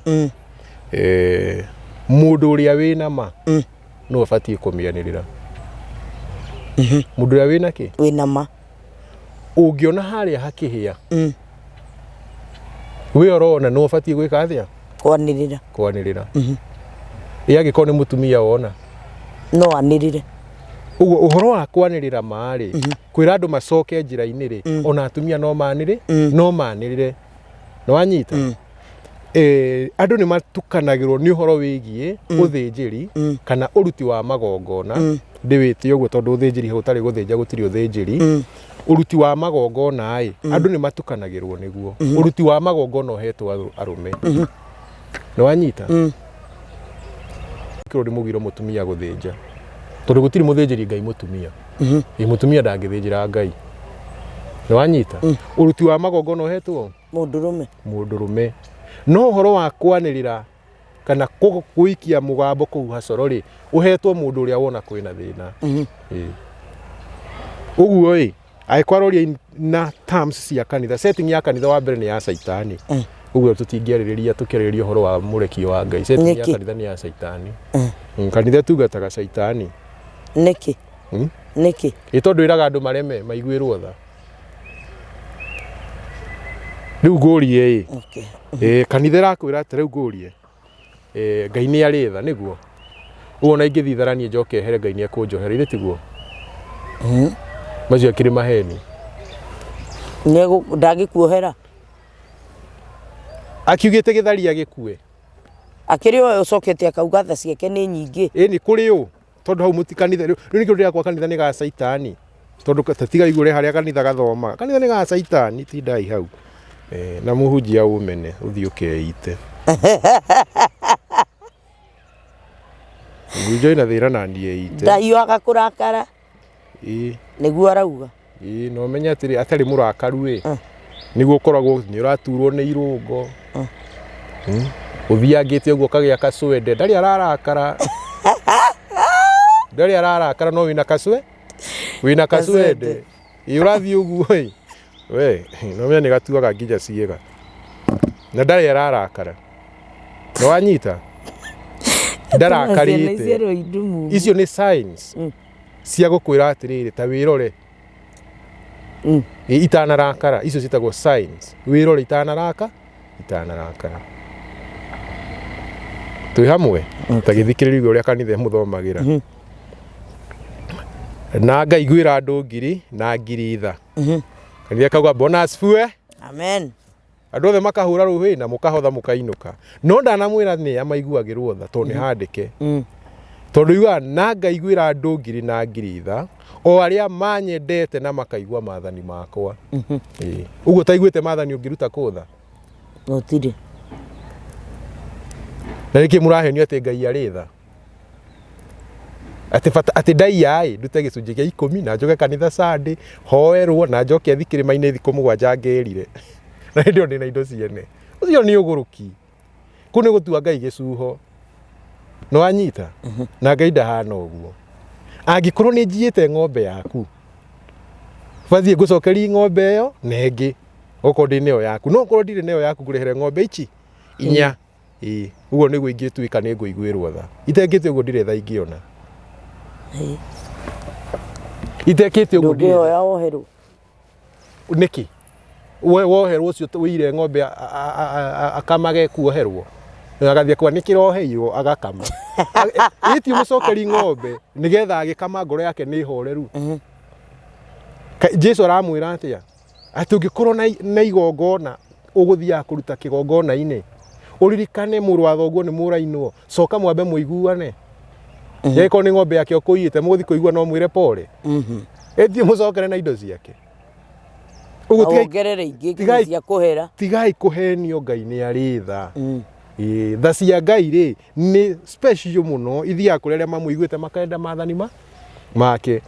mundu uria wina ma no abatie kumianirira mundu uria wina ki wina ma ungiona haria hakihia we orona no abatie gwika athia kwanirira yagiko ni mutumia wona no anirire uguo uhoro wa kwanirira maari kwira andu macoke njira-ini ri ona atumia no manirire no wanyita andu ni matukanagirwo ni uhoro wigie uthinjiri kana uruti wa magongona ndiwite uguo tondu uthinjiri hutari guthinja gutiri uthinjiri uruti wa magongona andu ni matukanagirwo niguo uruti wa magongona uhetwo arume no wanyita kiro ndi mugiro mutumia guthinja tondu gutiri muthinjiri Ngai mutumia mutumia ndangithinjira Ngai no wanyita uruti wa magongona uhetwo mundurume no uhoro wa kwanirira kana kuikia mugambo kuu hacoro ri uhetwo mundu uria wona kwina thina uguo aikwaroria na terms cia kanitha setting ya kanitha wa mbere ni ya saitani Uguo tutingĩarĩrĩria tukĩarĩrĩria ũhoro wa mũrekio wa Ngai. Setting ya kanitha nĩ ya Saitani. Kanitha tugataga Saitani. Nĩkĩ? Nĩkĩ? Ĩtondũ ĩraga andũ mareme maiguĩrwo tha. Rĩu ngũrie kanitha ĩrakwĩra atĩ rĩu ngũrie Ngai nĩ arĩ tha nĩguo. Ũguo na ingĩthitharanie njoke ehere Ngai nĩ ekũnjohereire tiguo. Macio akĩrĩ maheni. Ndangĩkuohera. Akiugĩte gĩthari agĩkue. Akĩrĩ o ũcokete akauga tha ciake nĩ nyingĩ. Nĩ kũrĩ ũ tondũ hau mũtikanitha rĩu nĩkĩo ndĩrakwa kanitha nĩ ga Saitani. Tondũ tatiga igũre harĩa kanitha gathoma. Kanitha nĩ ga Saitani tindai hau. Na mũhunjia ũmene ũthiĩ ũkeite. Ngũnjo ina thĩra na ndieite. Ndahiũ agakũrakara. Nĩguo arauga. No menya atĩrĩ atarĩ mũrakaru nĩguo ũkoragwo nĩ ũraturwo nĩ irũngo. Ũthiangĩte ũguo kagĩa kacwende ndarĩ ararakara. Ndarĩ ararakara no wĩna kacwe. Wĩna kacwende. Ũrathiĩ ũguo we no menya nĩ gatuaga nginya ciĩga. Na ndarĩ ararakara. No wanyita. Ndarakarĩte. Icio nĩ signs cia gũkwĩra atĩrĩrĩ ta wĩrore. Itanarakara icio citagwo signs. Wĩrore itanarakara. Twĩ hamwe ta gĩthikĩrĩrio ũrĩa kanitha mũthomagĩra. Na Ngai gwĩra andũ ngiri na ngiri itha. Kanitha kauga bonus fue. Amen. Andũ othe makahũra rũhĩ na mũkahotha mũkainũka. No ndanamwĩra nĩ amaiguagĩrwo tha tondũ nĩ handĩke. Tondũ yuga na Ngai gwĩra andũ ngiri na ngiri itha o arĩa manyendete na makaigua maathani makwa. Uguo taiguĩte maathani ũngĩruta kũtha. Gũtirĩ. Na nĩkĩ mũrahenio atĩ Ngai arĩ tha. Atĩ ndaiya ndute gĩcunjĩ gĩa 10 na njoke kanitha Sunday hoerwo na njoke thikĩrĩma-inĩ thikũ 7 ngerire. Na hĩndĩ ĩyo ndĩ na indo ciene. Ũcio nĩ ũgũrũki. Kũu nĩ gũtua Ngai gĩcuho. No anyita. Na Ngai ndahana ũguo. Angĩkorwo nĩ njiyĩte ng'ombe yaku. Bathiĩ ngũcokerie ng'ombe ĩyo na ĩngĩ. Okorwo ndĩ nĩyo yaku. No okorwo ndirĩ nĩyo yaku ngũrehere ng'ombe ici 4. Ũguo nĩguo ingĩtuĩka nĩ ngũiguĩrwo tha. Itekĩte ũguo ndirĩ tha ingĩona. Itekĩte ũguo ndirĩ. Ndũngĩhoya woherwo. Nĩkĩ? Woherwo ũcio wĩire ng'ombe akamage kuoherwo. Agathiĩ kwa nĩkĩroheirwo agakama. Ĩtio mũcokeri ng'ombe nĩgetha agĩkama ngoro yake nĩ horeru. Jesu aramwĩra atĩa? Atĩ ũngĩkorwo na igongona ũgũthiaga kũruta kĩgongona-inĩ. Ũririkane mũrũ wa thoguo nĩ mũrainwo. Coka mwambe mũiguane. Yeko nĩ ng'ombe yake ũkũiyĩte mũgũthi kũigua no mwĩre pole. Ĩtio mũcokere na indo ciake. Ongerere ingĩ cia kũhera. Tigai kũhenio Ngai nĩ arĩ tha. Tha cia Ngai rĩ nĩ special mũno ithiaga kũrĩ arĩa mamũiguĩte makenda maathani make.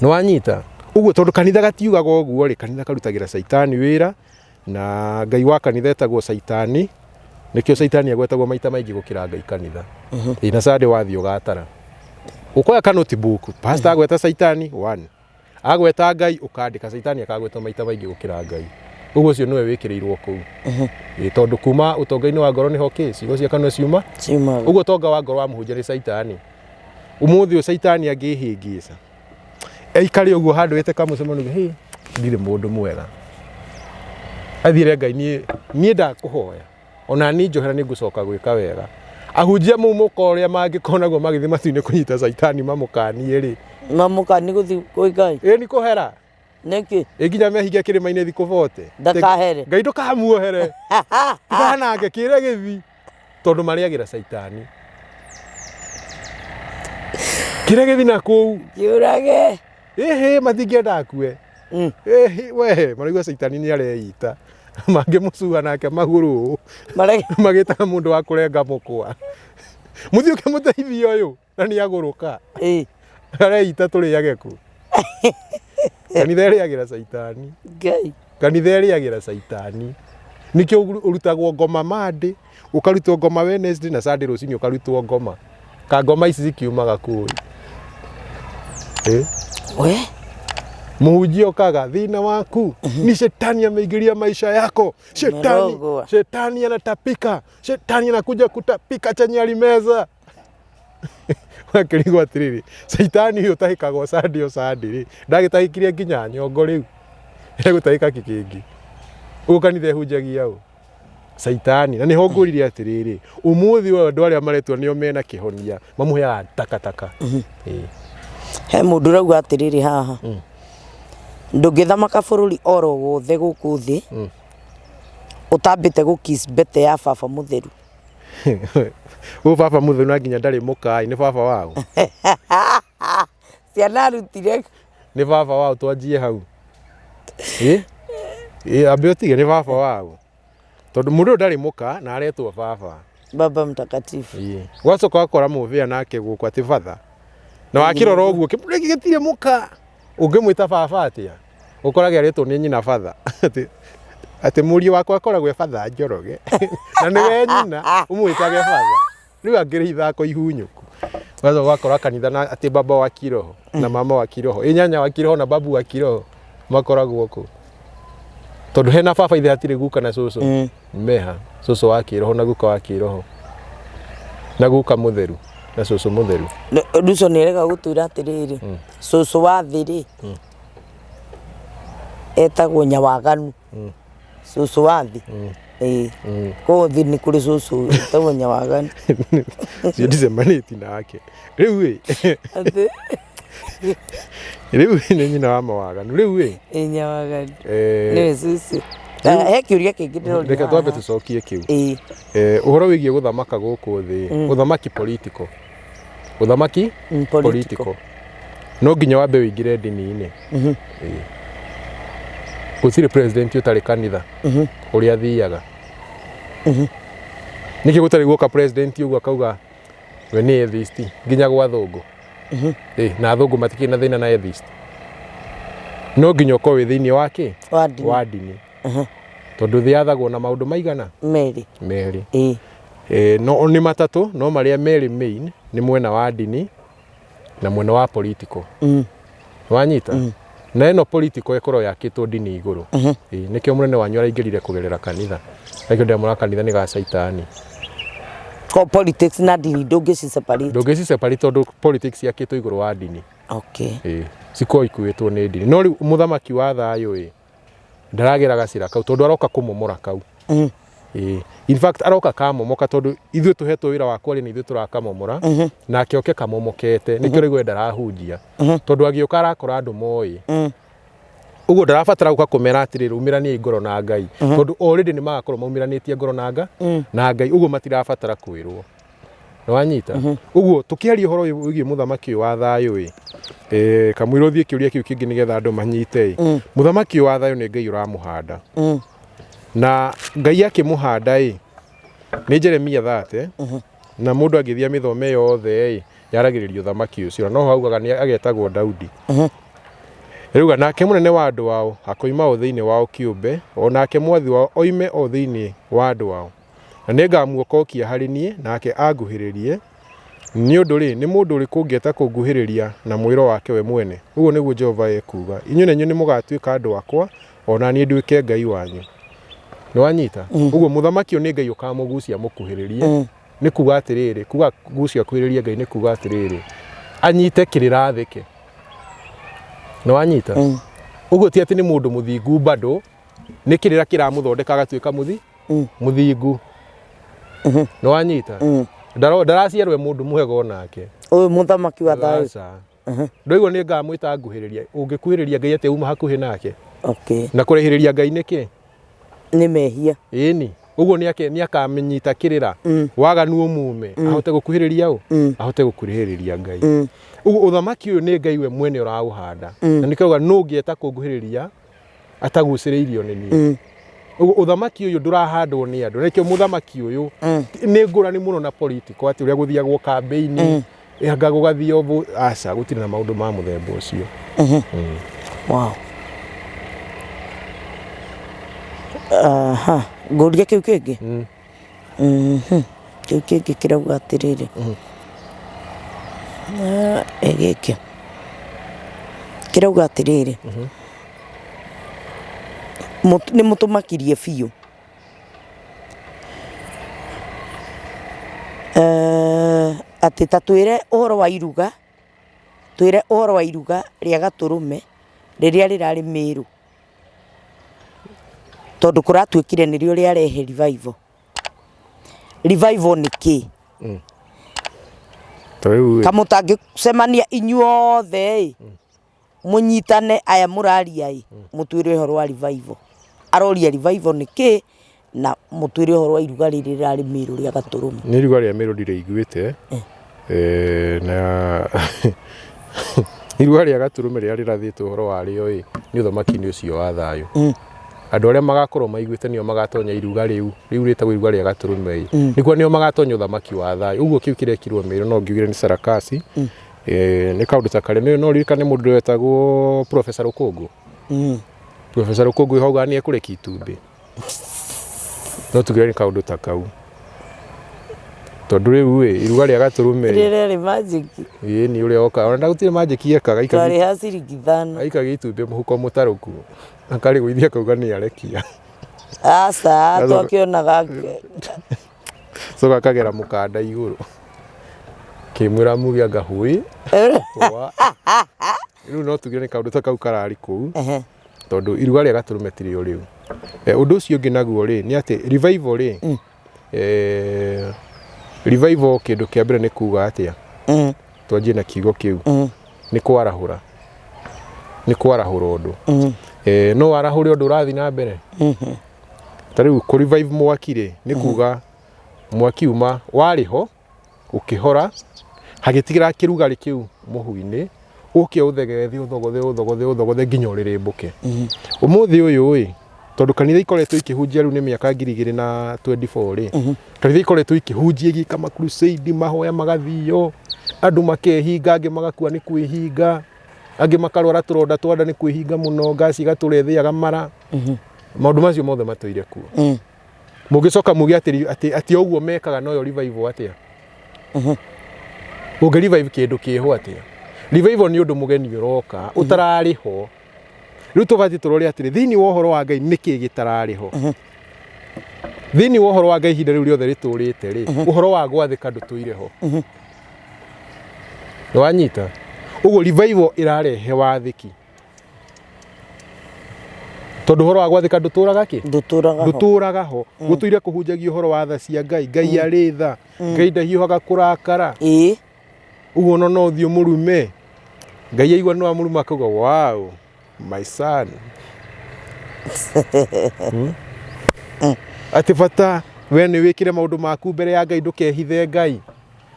Nĩ wanyita. Ũguo tondũ kanitha gatiugaga ũguo rĩ kanitha karutagĩra Saitani wĩra na Ngai wa kanitha etagwo Saitani. Nĩkĩo Saitani agwetagwo maita maingĩ gũkĩra Ngai kanitha. Na Sunday wathiĩ ũgatara. Ũkoya ka notebook. Pastor agweta Saitani 1. Agweta Ngai ũkandĩka Saitani akagweta maita maingĩ gũkĩra Ngai. Ũguo ũcio nĩwe wĩkĩrĩirwo kũu. Tondũ kuma ũtonga-inĩ wa ngoro nĩho ciugo cia kanua ciuma. Ũguo ũtonga wa ngoro wa mũhunjia nĩ Saitani. Ũmũthĩ ũyũ Saitani angĩhĩngĩca. Aikare ũguo handũ wete kamũcemanio ndirĩ mũndũ mwega. Athire Ngai niĩ ndakũhoya. Ona niĩ njohera nĩ ngũcoka gwĩka wega. Ahunjia mau mũkorĩa mangĩkonagwo magĩthiĩ matu-inĩ kũnyita Saitani mamũkanie rĩ. Mamũkanie gũthiĩ kwĩ Ngai. Nĩ kũhera. Nĩkĩ? Nginya mehinge kĩrĩma-inĩ thikũ 40. Ndakahere. Ngai ndũkamuohere. Tiganange kĩre gĩthi. Tondũ marĩagĩra Saitani. Kĩre gĩthi na kũu. Kĩũrage. Matingĩenda akue. We maraigua Saitani nĩ areita. Mangĩmũcua nake magũrũ. Magĩtaga mũndũ wa kũrenga mũkwa. Mũthiĩ ũkĩmũteithia ũyũ na nĩ agũrũka. Areita tũrĩage kũ. Kanitha ĩrĩagĩra Saitani. Ngai. Kanitha ĩrĩagĩra Saitani. Nĩkĩo ũrutagwo ngoma Monday, ũkarutwo ngoma Wednesday na Sunday rũcinĩ ũkarutwo ngoma. Ka ngoma ici cikiumaga kũu. We? Muhunjia okaga thina waku ni shetani ameingilia maisha yako. Shetani anatapika. Shetani anakuja kutapika chenye alimeza. Wakirigwa atiriri. Shetani uyu tahikagwo sadi ndagitahikirie nginya nyongo riu. Egutahika kikingi. Ukanithe ehunjagia u. Shetani na niho nguririe atiriri. Umuthi wa andu aria maretwo nio mena kihonia. Mamuheaga takataka. He mundu rauga atiriri haha. Ndungithamaka bururi oro wothe guku thi utambite gukis bete ya baba mutheru. U baba mutheru na nginya ndari mukai ni baba wao. Ciana rutire ni baba wao twanjie hau. Ambe utige ni baba wao. Tondu mundu ndari muka na aretwo baba mtakatifu. Gwacoka akora muvia nake guku ati father. Na wakirora uguo kimureki gitire muka. Ungimwita baba atia. Ukorage aretwo ni nyina father. Ati murio wakwa akoragwe father Njoroge. Na niwe nyina umwitage father. Riu angiri ithako ihunyuku. Gwacoka wakora kanitha na ati baba wa kiroho na mama wa kiroho. Inyanya wa kiroho na babu wa kiroho makoragwo ku. Tondu hena baba ithe atire guka na cucu. Meha cucu wa kiroho na guka wa kiroho. Na guka mutheru na cucu mutheru. Ruco nirega gutura atiriri. Cucu wa thiri. Etagwo Nyawaganu. Cucu wa thi. Ko thi ni kuri cucu etagwo Nyawaganu. Cio ndicemanĩtie nake. Rĩu Riu ni nyina wa Mawaganu. Riu Nyawaganu. Ni cucu. He kiuria kingi ndiro. Reke twambe tucokie kiu. Uhoro wigie guthamaka guku thi. Uthamaki political. Uthamaki political. No nginya wambe wingire ndini-ini. Gutire president utari kanitha. Uria thiaga. Niki gutari guka president ugu akauga we ni atheist nginya gwa thungu. Na thungu matikina thina na atheist. No nginya uko wi thiini wake wa ndini. Tondu thiathagwo na maundu maigana meri. No ni matatu no maria meri main ni mwena wa ndini na mwena wa political. Wanyita na eno political ekoro yakitwo ndini iguru. Nikio munene wanyu araingirire kugerera kanitha. Nikio ndamura kanitha ni ga Saitani. Ko politics na ndini ndungisi separate tondu politics yakitwo iguru wa ndini. Okay. Siko ikuitwo ni ndini. No riu muthamaki wa thayu ndaragera gacira kau tondu aroka kumomora kau. In fact aroka kamomoka tondu ithuĩ tuhetwo wira wa kwari ni ithuĩ turakamomora na kĩoke kamomokete nikĩo rĩgwe ndarahunjia tondu agĩũka arakora andũ moĩ. Uguo ndarabatara guka kumera atirĩrĩ umiranie ngoro na Ngai tondu already ni magakorwo maumiranĩtie ngoro na Ngai. Uguo matirabatara kwĩrwo. Wanyita. Uguo tukiaria uhoro wĩgie muthamaki wa thayu kamwĩra ũthiĩ kĩũria kĩu kĩngĩ nĩgetha andũ manyite. Muthamaki wa thayu nĩ Ngai ũramuhanda. Na Ngai akĩmuhanda nĩ Jeremia 30 na mũndũ agĩthia mĩthome yothe yaragĩrĩrio uthamaki ũcio no haugaga nĩ agetagwo Daudi. Rĩuga nake mũnene wa andũ wao akoima o thĩinĩ wao kĩũmbe onake mwathi wao oime o thĩinĩ wa andũ wao na nĩngamuokokia harĩ niĩ nake anguhĩrĩrie nĩ ũndũ nĩ mũndũ ũrĩkũ ũngĩeta kũnguhĩrĩria na mwĩro wake we mwene. Ũguo nĩguo Jehova ekuga. Inyuĩ na inyuĩ nĩ mũgatuĩka andũ akwa ona niĩ nduĩke Ngai wanyu. Nĩ wanyita. Uguo muthamaki nĩ Ngai ũkamũgucia mũkuhĩrĩrie. Nĩ kuga atĩrĩrĩ kuga gucia kuhĩrĩria Ngai nĩ kuga atĩrĩrĩ anyite kĩrĩra thĩke. Nĩ wanyita. Uguo ti atĩ nĩ mũndũ mũthingu bado nĩ kĩrĩra kĩramũthondeka agatuĩka mũthingu. Nĩ wanyita. Ndaraciarwe mũndũ mwega onake. Ũyũ muthamaki wa thayu. Ndoigwo nĩ ngamwĩta nguhĩrĩria. Ũngĩkuhĩrĩria Ngai atĩ uma hakuhĩ nake. Okay. Na kũrĩhĩrĩria Ngai nĩkĩ? Nĩ mehia. Ĩni. Uguo nĩ akamenyita kĩrĩra waganu umume ahote gukuhĩrĩria ahote gukuhĩrĩria Ngai. Uguo uthamaki ũyũ nĩ Ngai we mwene ũraũhanda. Na nĩkauga no ngĩeta kũnguhĩrĩria atagucĩrĩirio nĩ niĩ. Uguo uthamaki ũyũ ndũrahandwo nĩ andũ. Nĩkĩo muthamaki ũyũ nĩ ngũrani mũno na political atĩ ũrĩa gũthiagwo campaign anga gũgathio aca gũtirĩ na maũndũ ma mũthemba ũcio. Wow. Nguria kiu kingi. Kiu kingi kirauga atiriri. Egeke. kirauga atiriri ni mutumakirie biu ati ta twire uhoro wa iruga ria Gaturume riria rirari Miru tondu kuratwikire nirio riarehe revival ni ki kamutangicemania inyuothe munyitane aya muraria mutwire uhoro wa revival aroria revival ni ki na mutwire uhoro wa iruga riri rirari Miru ria Gaturume ni iruga ria Miru ndire iguite na iruga ria Gaturume ria rirathite uhoro wario ni uthamaki-ini ucio wa thayu andu aria magakorwo maiguite nio magatonya iruga riu ritagwo iruga ria Gaturume niguo nio magatonya uthamaki wa thayu uguo kiu kirekirwo Miru no ngiugire ni sarakasi ni kaundu ta kare no ririkane mundu wetagwo Professor Rukungu Professor Rukungu hauga ni ekureki itumbi no tugire ni kaundu ta kau tondu riu iruga ria Gaturume riri magic ni uria oka ona ndagutire magic yekaga ikari hasirigithano aikaga itumbi muhuko mutaruku akari gwithia kauga ni arekia asa twakionaga so gakagera mukanda iguru kimwira mugia ngahui riu no tugire ni kaundu ta kau karari kuu tondu iruga ria Gaturume tirio riu undu ucio ungi naguo ni ati revival revival kindu kia mbere ni kuga atia twanjie na kiugo kiu ni kwarahura undu no warahure undu urathi na mbere tariu ku revive mwaki ni kuga mwaki uma wariho ukihora hagitigira kirugari kiu muhu-ini ukia uthegethi uthogothe nginya uririmbuke umuthi uyu tondu kanitha ikoretwo ikihunjia riu ni miaka 2024 kanitha ikoretwo ikihunjia gika ma crusade mahoya magathio andu makehinga angi magakua ni kwihinga angi makarwara turonda twanda ni kwihinga muno ngasi gaturethiaga mara maundu macio mothe matoire kuo mugicoka mugi ati oguo mekaga no yo revival atia uge revive kindu kiho atia revival ni undu mugeni uroka utarariho riu tubati turore atiri thini wa uhoro wa Ngai niki gitarariho thini wa uhoro wa Ngai hinda riu riothe riturite ri uhoro wa gwathika ndutuireho wanyita uguo revival irarehe wathiki tondu uhoro wa gwathika nduturaga ki nduturaga ho gutuire kuhunjagia uhoro wa tha cia Ngai ari tha Ngai ndahiuhaga kurakara uguo no uthio murume Ngai aigua no amuruma akauga wow my son ati bata we ni wikire maundu maku mbere ya Ngai ndukehithe Ngai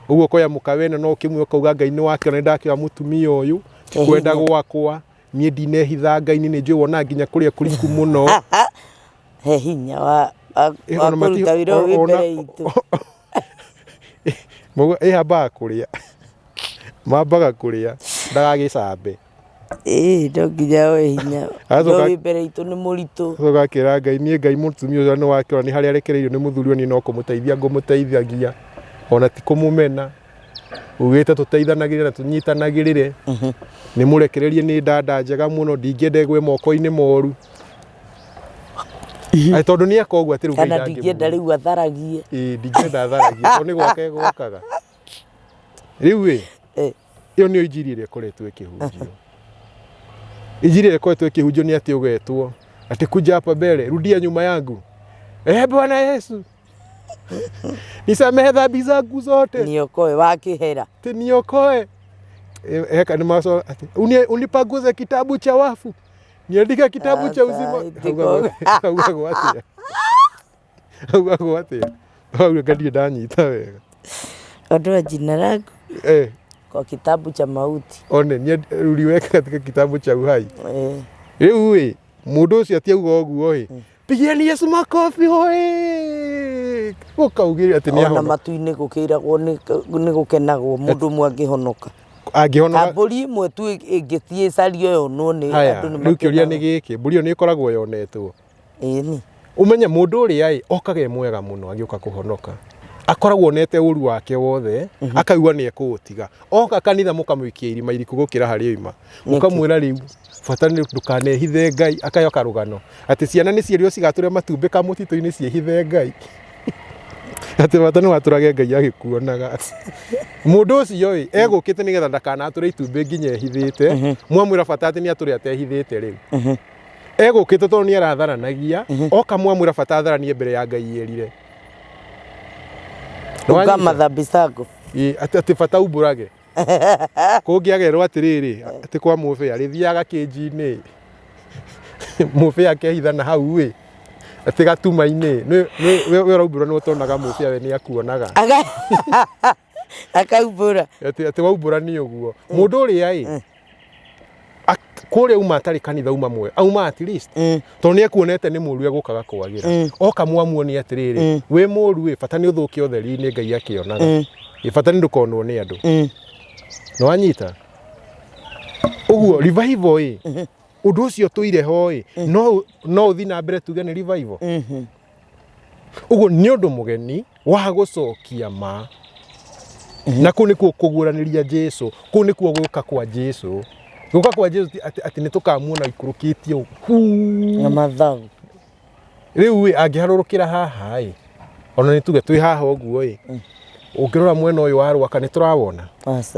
uguo koya mukawene no kimwe ukauga Ngai ni wake na ndakira mutumia uyu kwenda gwakwa nie ndinehitha Ngai ni njui wona nginya kuria kuriku muno he hinya wa kuruta wira uyu mbere itu mugo hamba kuria mambaga kuria ndagagicambe ndo nginya we hinya ndo mbere itu ni muritu tugakira Ngai nie Ngai mutumia uyu no wakira ni haria arekereirio ni muthurio ni no kumuteithia ngumuteithagia ona ti kumumena ugite tuteithanagirira tunyitanagirire ni murekererie ni ndanda njega muno ndingende gwe moko-ini moru ai tondu ni akoguo ati ruga kana ndingenda riu atharagie ndingenda atharagie tondu ni gwake gwakaga riu iyo ni injiri iria ikoretwo ikihunjio injiri iria ikoretwo ikihunjio ni ati ugetwo ati kuja hapa mbele rudia nyuma yangu Bwana Yesu nisamehe dhambi zangu zote niokoe wakihera niokoe heka ni maso ati unipaguze kitabu cha wafu niandike kitabu cha uzima hauga atia hauga gadi ndanyita wega ondoa jina langu kwa kitabu cha mauti one ni uliweka katika kitabu cha uhai riu mundu ucio atiauga uguo pigieni Yesu makofi hoi ukaugire ati ni ona matu-ini gukiragwo ni gukenagwo mundu mwe angihonoka mburi imwe tu ingithie cario yo no ni andu ni makiuria ni giki mburi ni ikoragwo yonetwo ni umenye mundu uria okaga mwega muno agioka kuhonoka akoragwo nete uru wake wothe akaigua ni ekutiga oka kanitha mukamwikia irima iriku gukira hari ima mukamwira riu bata ni ndukanehithe Ngai akayoka rugano ati ciana ni cierio cigature matumbe ka mutito-ini ciehithe Ngai ati bata ni waturage Ngai agikuonaga mundu ucio egukite nigetha ndakanature itumbe nginya ehithite mwamwira bata ati ni ature atehithite riu egukite tondu ni aratharanagia oka mwamwira bata atharanie mbere ya Ngai yerire Ukama thambi cako ati bata umburage kungiagerwo atiriri ati kwa mufe arithiaga kinji-ini mufe akehithana hau ati gatuma-ini we uraumbura ni utonaga mufe we ni akuonaga akaumbura ati waumbura ni uguo mundu uria kuria uma atari kanitha uma mwe auma at least tondu ni akuonete ni muru egukaga kwagira oka mwamuoni atiriri we muru bata ni uthuke utheri-ini Ngai akionaga bata ni ndukonwo ni andu no anyita uguo revival undu ucio tuireho no uthi na mbere tuge ni revival uguo ni undu mugeni wa gucokia ma na ku ni kuguraniria Jesu ku ni guka kwa Jesu guka kwa Jesu ati ni tukamuona ikurukitio na mathagu riu angiharurukira haha ona ni tuge twi haha uguo ukirora mwena uyu wa Rwaka ni turawona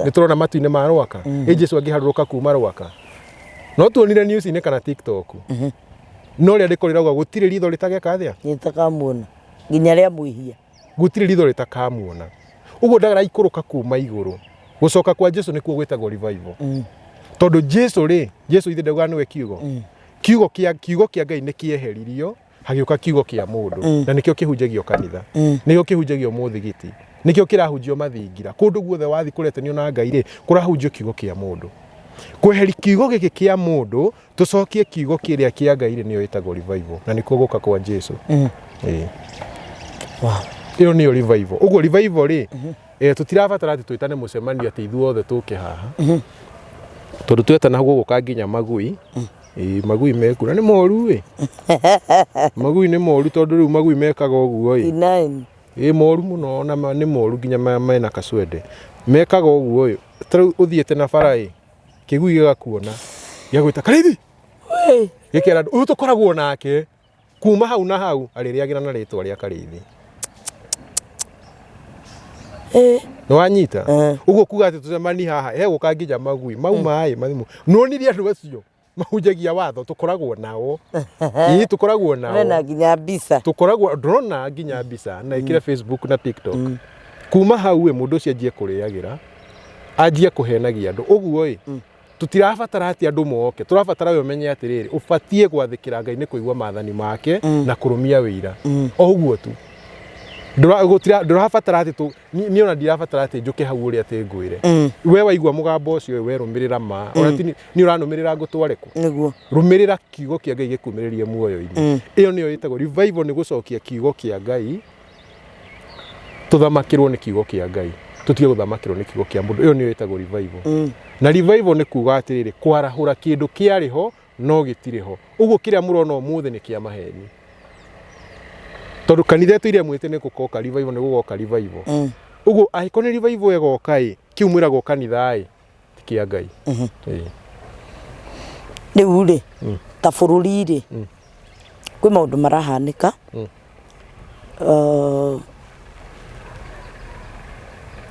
ni turona matu-ini ma Rwaka Jesu angiharuruka kuma Rwaka no tuonire news-ini kana TikTok no ria ndikoriraga gutire ritho ritageka athia nitakamuona nginya ria mwihia gutire ritho ritakamuona uguo ndagara ikuruka kuma iguru gucoka kwa Jesu nikuo gwitagwo revival tondu Jesu ithe ndauga niwe kiugo kiugo kia Ngai ni kieheririo hagiuka kiugo kia mundu na nikio kihunjagio kanitha nikio kihunjagio muthigiti nikio kirahunjio mathingira kundu guothe wathi kuretenio na Ngai kurahunjio kiugo kia mundu kweheri kiugo giki kia mundu tucokie kiugo kiria kia Ngai niyo itagwo revival na nikuo guka kwa Jesu wow iyo niyo revival uguo revival tutirabatara ati twitane mucemanio ati ithuothe tuke haha tondu twetana guguka nginya magui magui mekura ni moru magui ni moru tondu riu magui mekaga uguo moru muno na ni moru nginya mena kacwende mekaga uguo tru uthiete na bara kigui gigakuona giagwita karithi gikera uyu tukoragwo nake kuma hau na hau aririagira na ritwa ria karithi no anyita uguo kuga ati tucemani haha eguka nginya magui mau mai mathimu no niria andu acio mahunjagia watho tukoragwo nao tukoragwo nao na nginya mbica tukoragwo drona nginya mbica na ikira Facebook na TikTok kuma hau mundu ucio anjie kuriagira anjie kuhenagia andu uguo tutirabatara ati andu moke turabatara we menye atiriri ubatie gwathikira Ngai ni kuigwa mathani make na kurumia wira uguo tu ndurabatara ati ni ona ndirabatara ati njuke hau uri ati ngwire we waigwa mugambo ucio we rumirira ma ona ni uranumirira ngutwareku niguo rumirira kiugo kia Ngai gikumiririe muoyo-ini iyo niyo yitagwo revival ni gucokia kiugo kia Ngai tuthamakirwo ni kiugo kia Ngai tutige guthamakirwo ni kiugo kia mundu iyo niyo yitagwo revival na revival ni kuga atiriri kwarahura kindu kiariho no gitiriho uguo kiria murona umuthe ni kia maheni tondu kanitha tu iria mwite ni gukoka revival ni gugoka revival uguo aikoni revival egoka kiumwiragwo kanitha kia Ngai riu ri ta bururi ri kwi maundu marahanika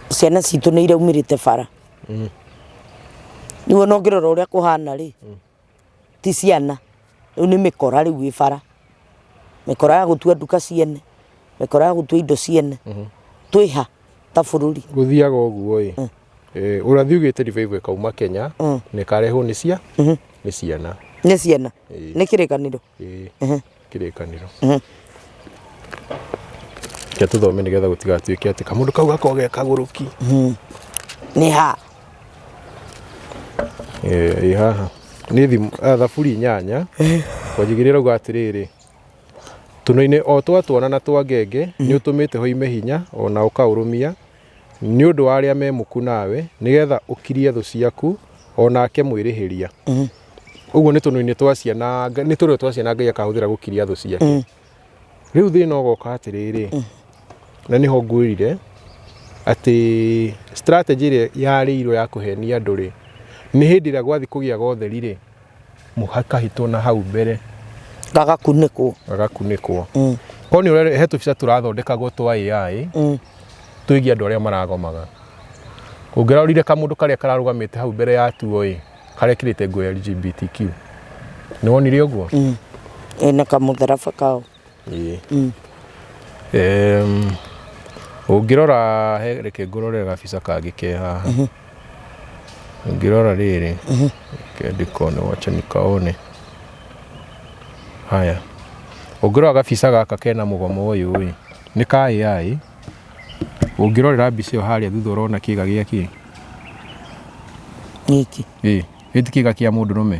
ciana citu ni iraumirite bara niwe no ngirora uria kuhana ri ti ciana riu ni mikora riu wi bara mikora ya gutua nduka ciene mikora ya gutua indo ciene twiha ta bururi guthiaga uguo urathi ugite revival kauma Kenya ni karehwo ni ciana ni kirikaniro kirikaniro kia tuthome nigetha gutigatuike ati kamundu kau gakoge kaguruki ni ha haha ni thimu thaburi 8 kwajigirira uga atiriri tuno-ini o twatwana na twa ngenge ni utumite hoime hinya ona ukaurumia ni undu wa aria memuku nawe nigetha ukirie thu ciaku onake mwirihiria uguo ni tuno-ini twa ciana ni turo twa ciana Ngai akahuthira gukiria thu ciake riu thina ugoka atiriri na niho ngwirire ati strategy ĩrĩa yarĩirwo ya kũhenia andũ rĩ nĩ hĩndĩ ĩrĩa gwathi kũgĩa gotheri rĩ mũhakahitwo na hau mbere gagakunĩkwo ko nĩ ũrĩa he tũbica tũrathondekagwo twa AI twĩgie andũ arĩa maragomaga ũngĩrorire kamũndũ karĩa kararũgamĩte hau mbere ya tuo ĩ karĩa kĩrĩte nguo ya LGBTQ nĩ wonire ũguo na kamũtharaba kao ũngĩrora reke ngũrore gabica kangĩ ke haha ũngĩrora rĩrĩ kendikone wacha nikaone haya ũngĩrora gabica gaka kena mũgomo ũyũ ĩ nĩ ka AI ũngĩrorera mbica ĩyo harĩa thutha ũrona kĩga gĩakĩ gĩti kĩga kĩa mũndũrũme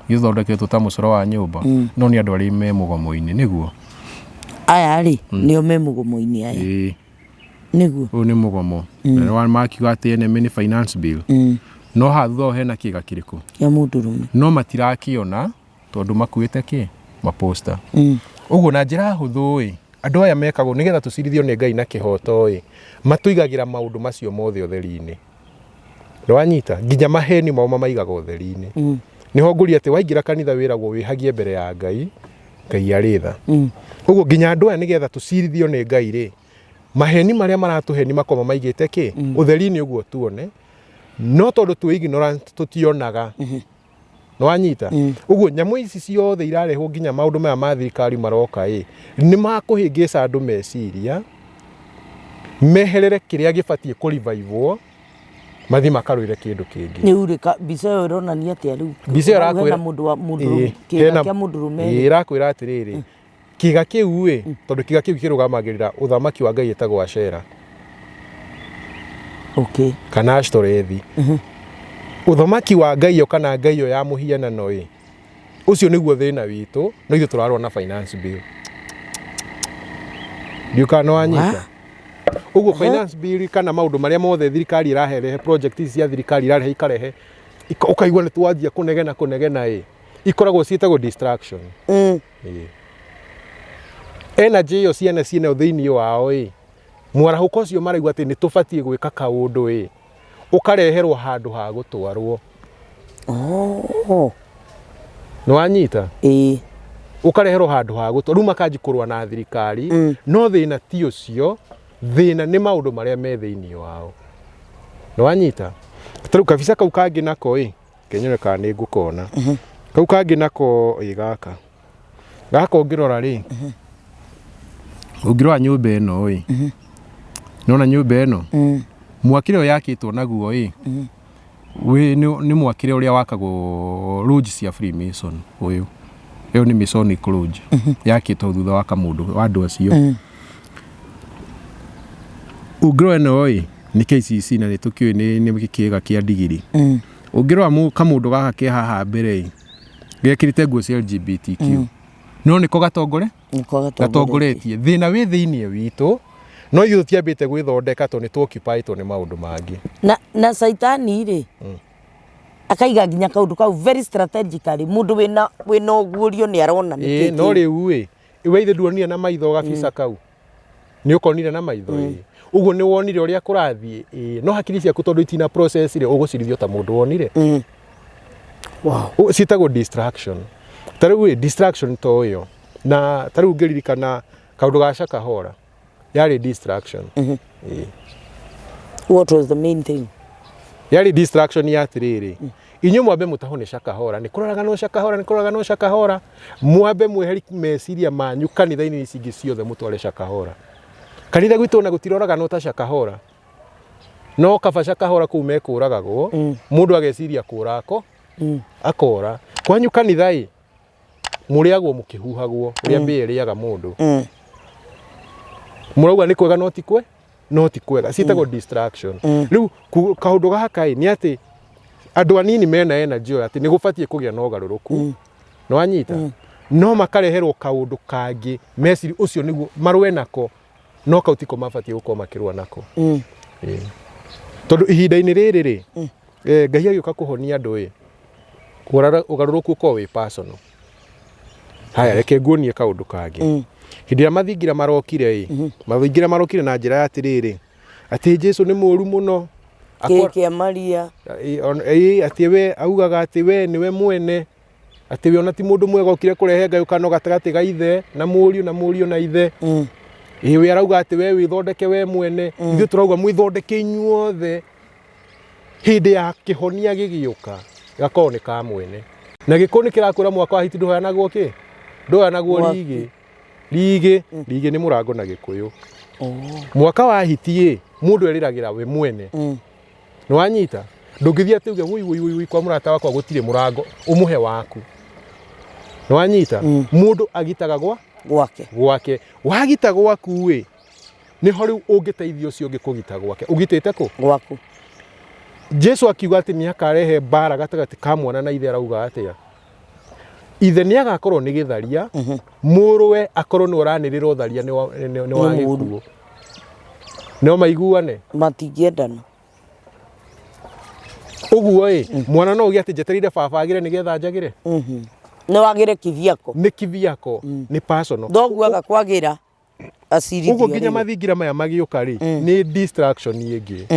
gĩthondeketwo ta mũcoro wa nyũmba no nĩ andũ arĩa me mũgomo-inĩ nĩguo aya rĩ nĩo me mũgomo-inĩ aya nĩguo ũyũ nĩ mũgomo na makiuga atĩ enemy nĩ finance bill no haha thutha hena kĩga kĩrĩkũ kĩa mũndũrũme no matirakĩona tondũ makuĩte kĩ maposta ũguo na njĩra hũthũ ĩ andũ aya mekagwo nĩgetha tũcirithio nĩ Ngai na kĩhoto ĩ matũigagĩra maũndũ macio mothe ũtheri-inĩ nĩ wanyita nginya maheni mao maigaga ũtheri-inĩ nĩho ngũria atĩ waingĩra kanitha wĩragwo wĩhagie mbere ya Ngai Ngai arĩ tha ũguo nginya andũ aya nĩgetha tũcirithio nĩ Ngai rĩ maheni marĩa maratũheni makoma maigĩte kĩ ũtheri-inĩ ũguo tuone no tondũ twĩ ignorant tũtionaga nĩ wanyita ũguo nyamũ ici ciothe irarehwo nginya maũndũ maya ma thirikari maroka ĩ nĩ makũhĩngĩca andũ meciria meherere kĩrĩa gĩbatiĩ kũrivivwo mathi makarũire kĩndũ kĩngĩ nĩ urĩka mbica ĩyo ĩronania atĩa rĩu mbica ĩyo ĩrakwĩra kĩga kĩa mũndũrũme ĩrakwĩra atĩrĩrĩ kĩga kĩu ĩ tondũ kĩga kĩu kĩrũgamagĩrĩra ũthamaki wa Ngai ĩtagwo Ashera kana Ashtorethi ũthamaki wa Ngai ĩyo kana Ngai ĩyo ya mũhianano ĩ ũcio nĩguo thĩna witũ no ithuĩ tũrarũa na finance bill ndiũkana wanyita ũguo finance bill kana maũndũ marĩa mothe thirikari ĩraherehe project cia thirikari irarehe ikarehe ũkaigua nĩ twanjia kũnegena ĩ ikoragwo ciĩtagwo distraction energy ĩyo ciana ciĩna thĩinĩ wao ĩ mwarahũko ũcio maraigua atĩ nĩ tũbatiĩ gwĩka kaũndũ ĩ ũkareherwo handũ ha gũtwarwo nĩ wanyita ũkareherwo handũ ha gũtwarwo rĩu makanji kũrũa na thirikari no thĩna ti ũcio thĩna nĩ maũndũ marĩa me thĩinĩ wao nĩ wanyita tarĩu kabica kau kangĩ nako ĩ kenyone kana nĩ ngũkona kau kangĩ nako ĩ gaka ũngĩrora rĩ ũngĩrora nyũmba ĩno ĩ nĩona nyũmba ĩno mwakĩre ũyũ yakĩtwo naguo ĩ nĩ mwakĩre ũrĩa wakagwo lodge cia Freemason ũyũ nĩ Masonic lodge yakĩtwo thutha wa kamũndũ wa andũ acio ũngĩrora ĩno ĩ nĩ KCC na nĩtũkĩũĩ nĩ kĩga kĩa ndigiri ũngĩrora kamũndũ gaka ke haha mbere ĩ gekĩrĩte nguo cia LGBTQ no nĩko gatongoretie thĩna wĩ thĩinĩ witũ no ithuĩ tũtiambĩte gwĩthondeka tondũ nĩ tũoccupyĩtwo nĩ maũndũ mangĩ na caitani rĩ akaiga nginya kaũndũ kau very strategically mũndũ wĩna ũguũrio nĩ arona nĩkĩĩ no rĩu ĩ we ithe nduonire na maitho gabica kau nĩ ũkonire na maitho ũguo nĩ wonire ũrĩa kũrathiĩ no hakiri ciaku tondũ itina process rĩ ũgũcirithio ta mũndũ wonire ciĩtagwo distraction tarĩu distraction to ũyũ na tarĩu ngĩririkana kaũndũ ga Shakahora yarĩ distraction what was the main thing yarĩ distraction ya atĩrĩrĩ inyuĩ mwambe mũtaho nĩ Shakahora nĩ kũroragana no Shakahora mwambe mweheri meciria manyu kanitha-inĩ ici ingĩ ciothe mũtware Shakahora kanitha gwitũ na gũtiroragana ta Shakahora no kaba Shakahora kũu mekũragagwo mũndũ ageciria kũrako akora kwanyu kanitha ĩ mũrĩagwo mũkĩhuhagwo ũrĩa mbĩa ĩrĩaga mũndũ mũrauga nĩ kwega no ti kwega ciĩtagwo distraction rĩu kaũndũ gaka ĩ nĩ atĩ andũ anini mena energy atĩ nĩ gũbatiĩ kũgĩa na ũgarũrũku nĩ wanyita no makareherwo kaũndũ kangĩ meciri ũcio nĩguo marũe nako no kau tiko mabatiĩ gũkorwo makĩrũa nako tondũ ihinda-inĩ rĩrĩ rĩ Ngai agĩũka kũhonia andũ ĩ ũgarũrũku ũkorwo wĩ personal haya reke nguonie kaũndũ kangĩ Hindi ya mathingira marokire mathingira marokire na njira ya atiriri ati Jesu ni mũru muno Keke Maria ati we augaga ati we niwe mwene ati we ona ti mundu mwega okire kurehe ngayukano gatagati ga ithe na mũriũ na ithe we arauga ati we withondeke we mwene ithu turauga mwithondeke inyuothe hindi ya kihonia gigiuka gakorwo ni ka mwene na gikoni kirakwira mwaka wa hiti nduheanagwo ki nduheanagwo rigi ni murango na gikuyu mwaka wa hiti mundu eriragira we mwene no wanyita ndungithia ati uge wi kwa murata wakwa gutire murango umuhe waku no wanyita mundu agitaga gwake wagita gwaku we ni hori ungiteithio cio ngikugita gwake ugitete ku gwaku Jesu akiuga ati ni akarehe bara gatagati ka mwana na ithe arauga atia ithe ni agakorwo ni githaria muruwe akorwo ni uranirira utharia ni wa gikuo no maiguane matingiendana uguo mwana no ugi ati jeterire baba agire ni getha njagire no agire kithiako ni personal dogu agakwagira asiri uguo nginya mathingira maya magiuka ni distraction ingi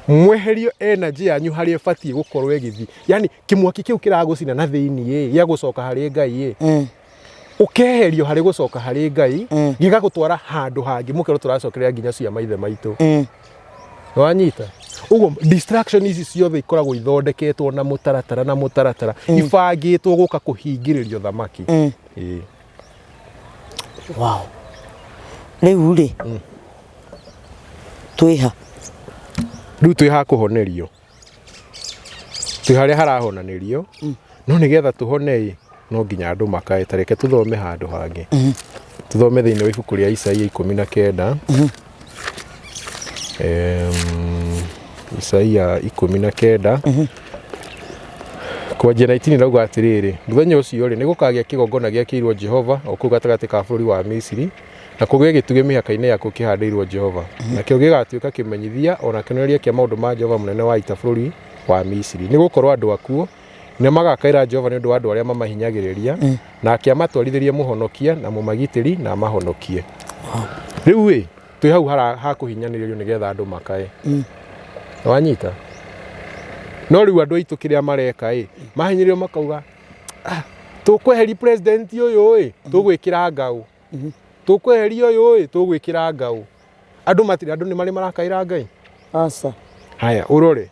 mweherio energy yanyu hari efatie gukorwo egithi yani kimwaki kiu kiragucina na thiini gya gucoka hari Ngai ukeherio hari gucoka hari Ngai gigagutwara handu hangi mukero turacokerera nginya cia maithe maitu wanyita uguo distraction ici ciothe ikoragwo ithondeketwo na mutaratara ibangitwo guka kuhingiririo thamaki wow riu ri twiha riu twiha kuhonerio twiharia harahonanirio no nigetha tuhone no nginya andu makae tareke tuthome handu hangi tuthome thiini wa ibuku ria Isaia 19 Isaia 19 kwa jena 19 rauga atiriri muthenya ucio ri nigukagia kigongona giakirwo Jehova okuga gatagati ka bũrũri wa Misiri na kugia gituge mihaka-ini yako kihandirwo Jehova na kio gigatuika kimenyithia ona kionereria kia maundu ma Jehova munene wa ita bũrũri wa Misiri nigukorwo andu akuo ne magakaira Jehova ni undu wa andu aria mamahinyagiriria na akiamatwarithirie muhonokia na mumagitiri na mahonokie riu twi hau hakuhinyanirio nigetha andu makae wanyita no riu andu aitu kiria mareka mahinyiririo makauga tukweheri president uyu tugwikira ngau tukweheri uyu tugwikira ngau andu matiri andu ni mari marakaira Ngai asa haya urore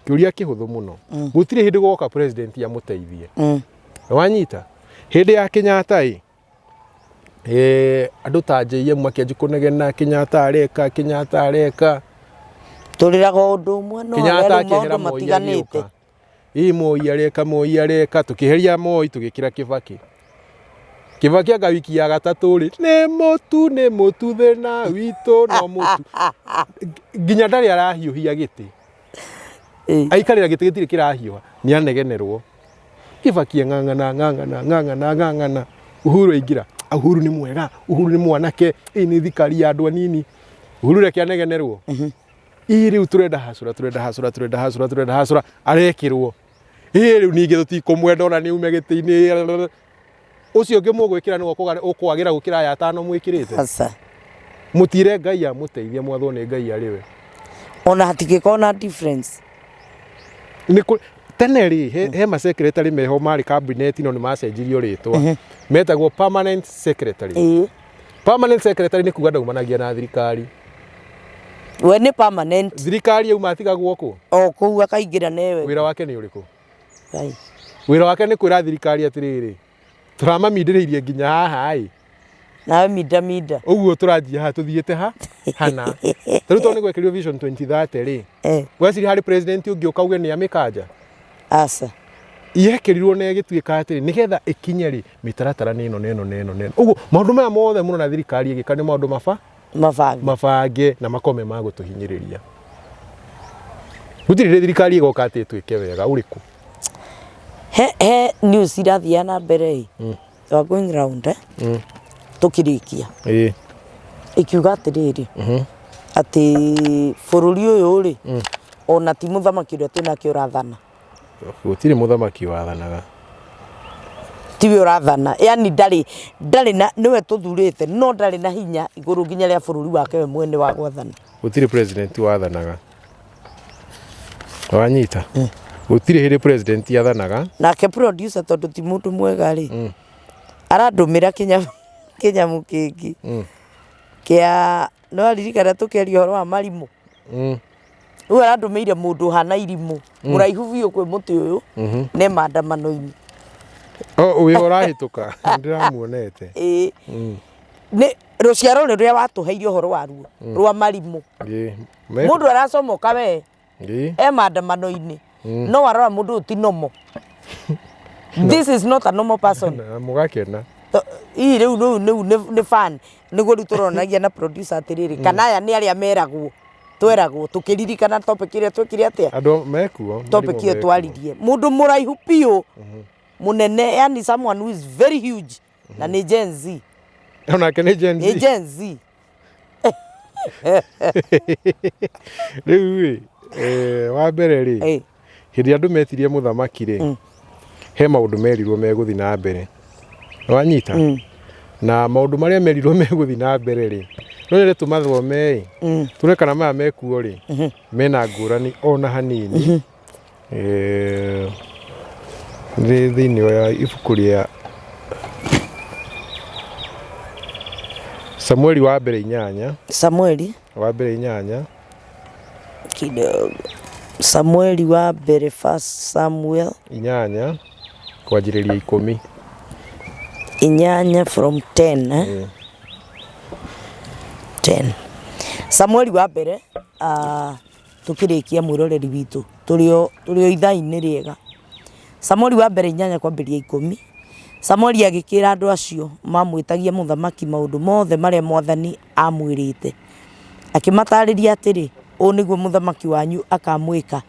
kiuria kihuthu muno gutire hindi goka president ya muteithie wanyita hindi ya Kenyatta andu ta JM makianji kunegena Kenyatta areka turiraga undu umwe no Kenyatta matiganite Moi areka tukiheria Moi tugikira Kibaki aga wiki ya gatatu ri ni mutu thina witu no mutu nginya ndari arahiuhia giti aikarira giti gitire kirahiuha ni anegenerwo Kibaki ng'ang'ana Uhuru ingira Uhuru ni mwega Uhuru ni mwanake ni thikari ya andu anini Uhuru reke anegenerwo riu turenda hasura arekirwo riu ninge tutikumwenda ona ni ume giti-ini ucio ungi mugwikira ni ukwagira gukira ya tano mwikirite asa mutire Ngai amuteithie mwathwo ni Ngai ariwe ona hatigikona difference ni tene ri he ma secretary meho mari cabinet no ni macenjirio ritwa metagwo permanent secretary permanent secretary ni kuga ndaumanagia na thirikari we ni permanent thirikari yau matigagwo ku kou akaingira newe wira wake ni uriku Ngai wira wake ni kwira thirikari atiriri turamamindiririe nginya haha nawe mida uguo turanjia ha tuthiete hana tari to ni gwekerio vision 2030 ri wesiri hari president ungi ukauge ni amikanja asa yekerirwo ne gituika atiri nigetha ikinye ri mitaratara nino uguo maundu maya mothe muno na thirikari igika ni maundu mabange na makome ma gutuhinyiriria gutiri thirikari igoka ati twike wega uriku he news irathia na mbere so going round tukirikia ikiuga atiriri ati bururi uyu ri ona ti muthamaki uria twina ki urathana gutiri muthamaki wathanaga tiwe urathana yani ndari na niwe tuthurite no ndari na hinya iguru nginya ria bururi wake we mwene wa gwathana gutire president wathanaga wanyita gutire hiri president yathanaga nake producer tondu ti mundu mwega ri arandumira kinyamu kingi kia no aririkana tukeria horo wa marimu uyu arandumeire mundu hana irimu muraihu biu kwi muti uyu ne maandamano-ini uyu urahituka ndiramuonete ne ruciaro ruria watuheire horo waruo rwa marimu mundu aracomoka we maandamano-ini no warora mundu ti nomo this is not a normal person mugakena ii riu ni fan niguo riu turonagia na producer atiriri kana aya ni aria meragwo tweragwo tukiririkana topic iria twekire atia andu mekuo topic iyo twaririe mundu muraihu piu munene yani someone who is very huge na ni Gen Z onake ni Gen Z riu wa mbere ri hindi andu metirie muthamaki ri he maundu merirwo meguthi na mbere wanyita na maundu maria merirwo meguthi na mbere ri no nire tumathome tune kana maya mekuo ri mena ngurani ona hanini thiini wa ibuku ria Samueli wa mbere 8 Samueli wa mbere 8 kidogo Samueli wa mbere first Samuel 8 kwanjiriria 10 8 from 10 10 Samueli wa mbere tukirikia mwiroreri witu turio ithaa-ini riega Samueli wa mbere 8 kwambiria 10 Samueli agikira andu acio mamwitagia muthamaki maundu mothe maria mwathani amwirite akimatariria atiri u niguo muthamaki wanyu akamwika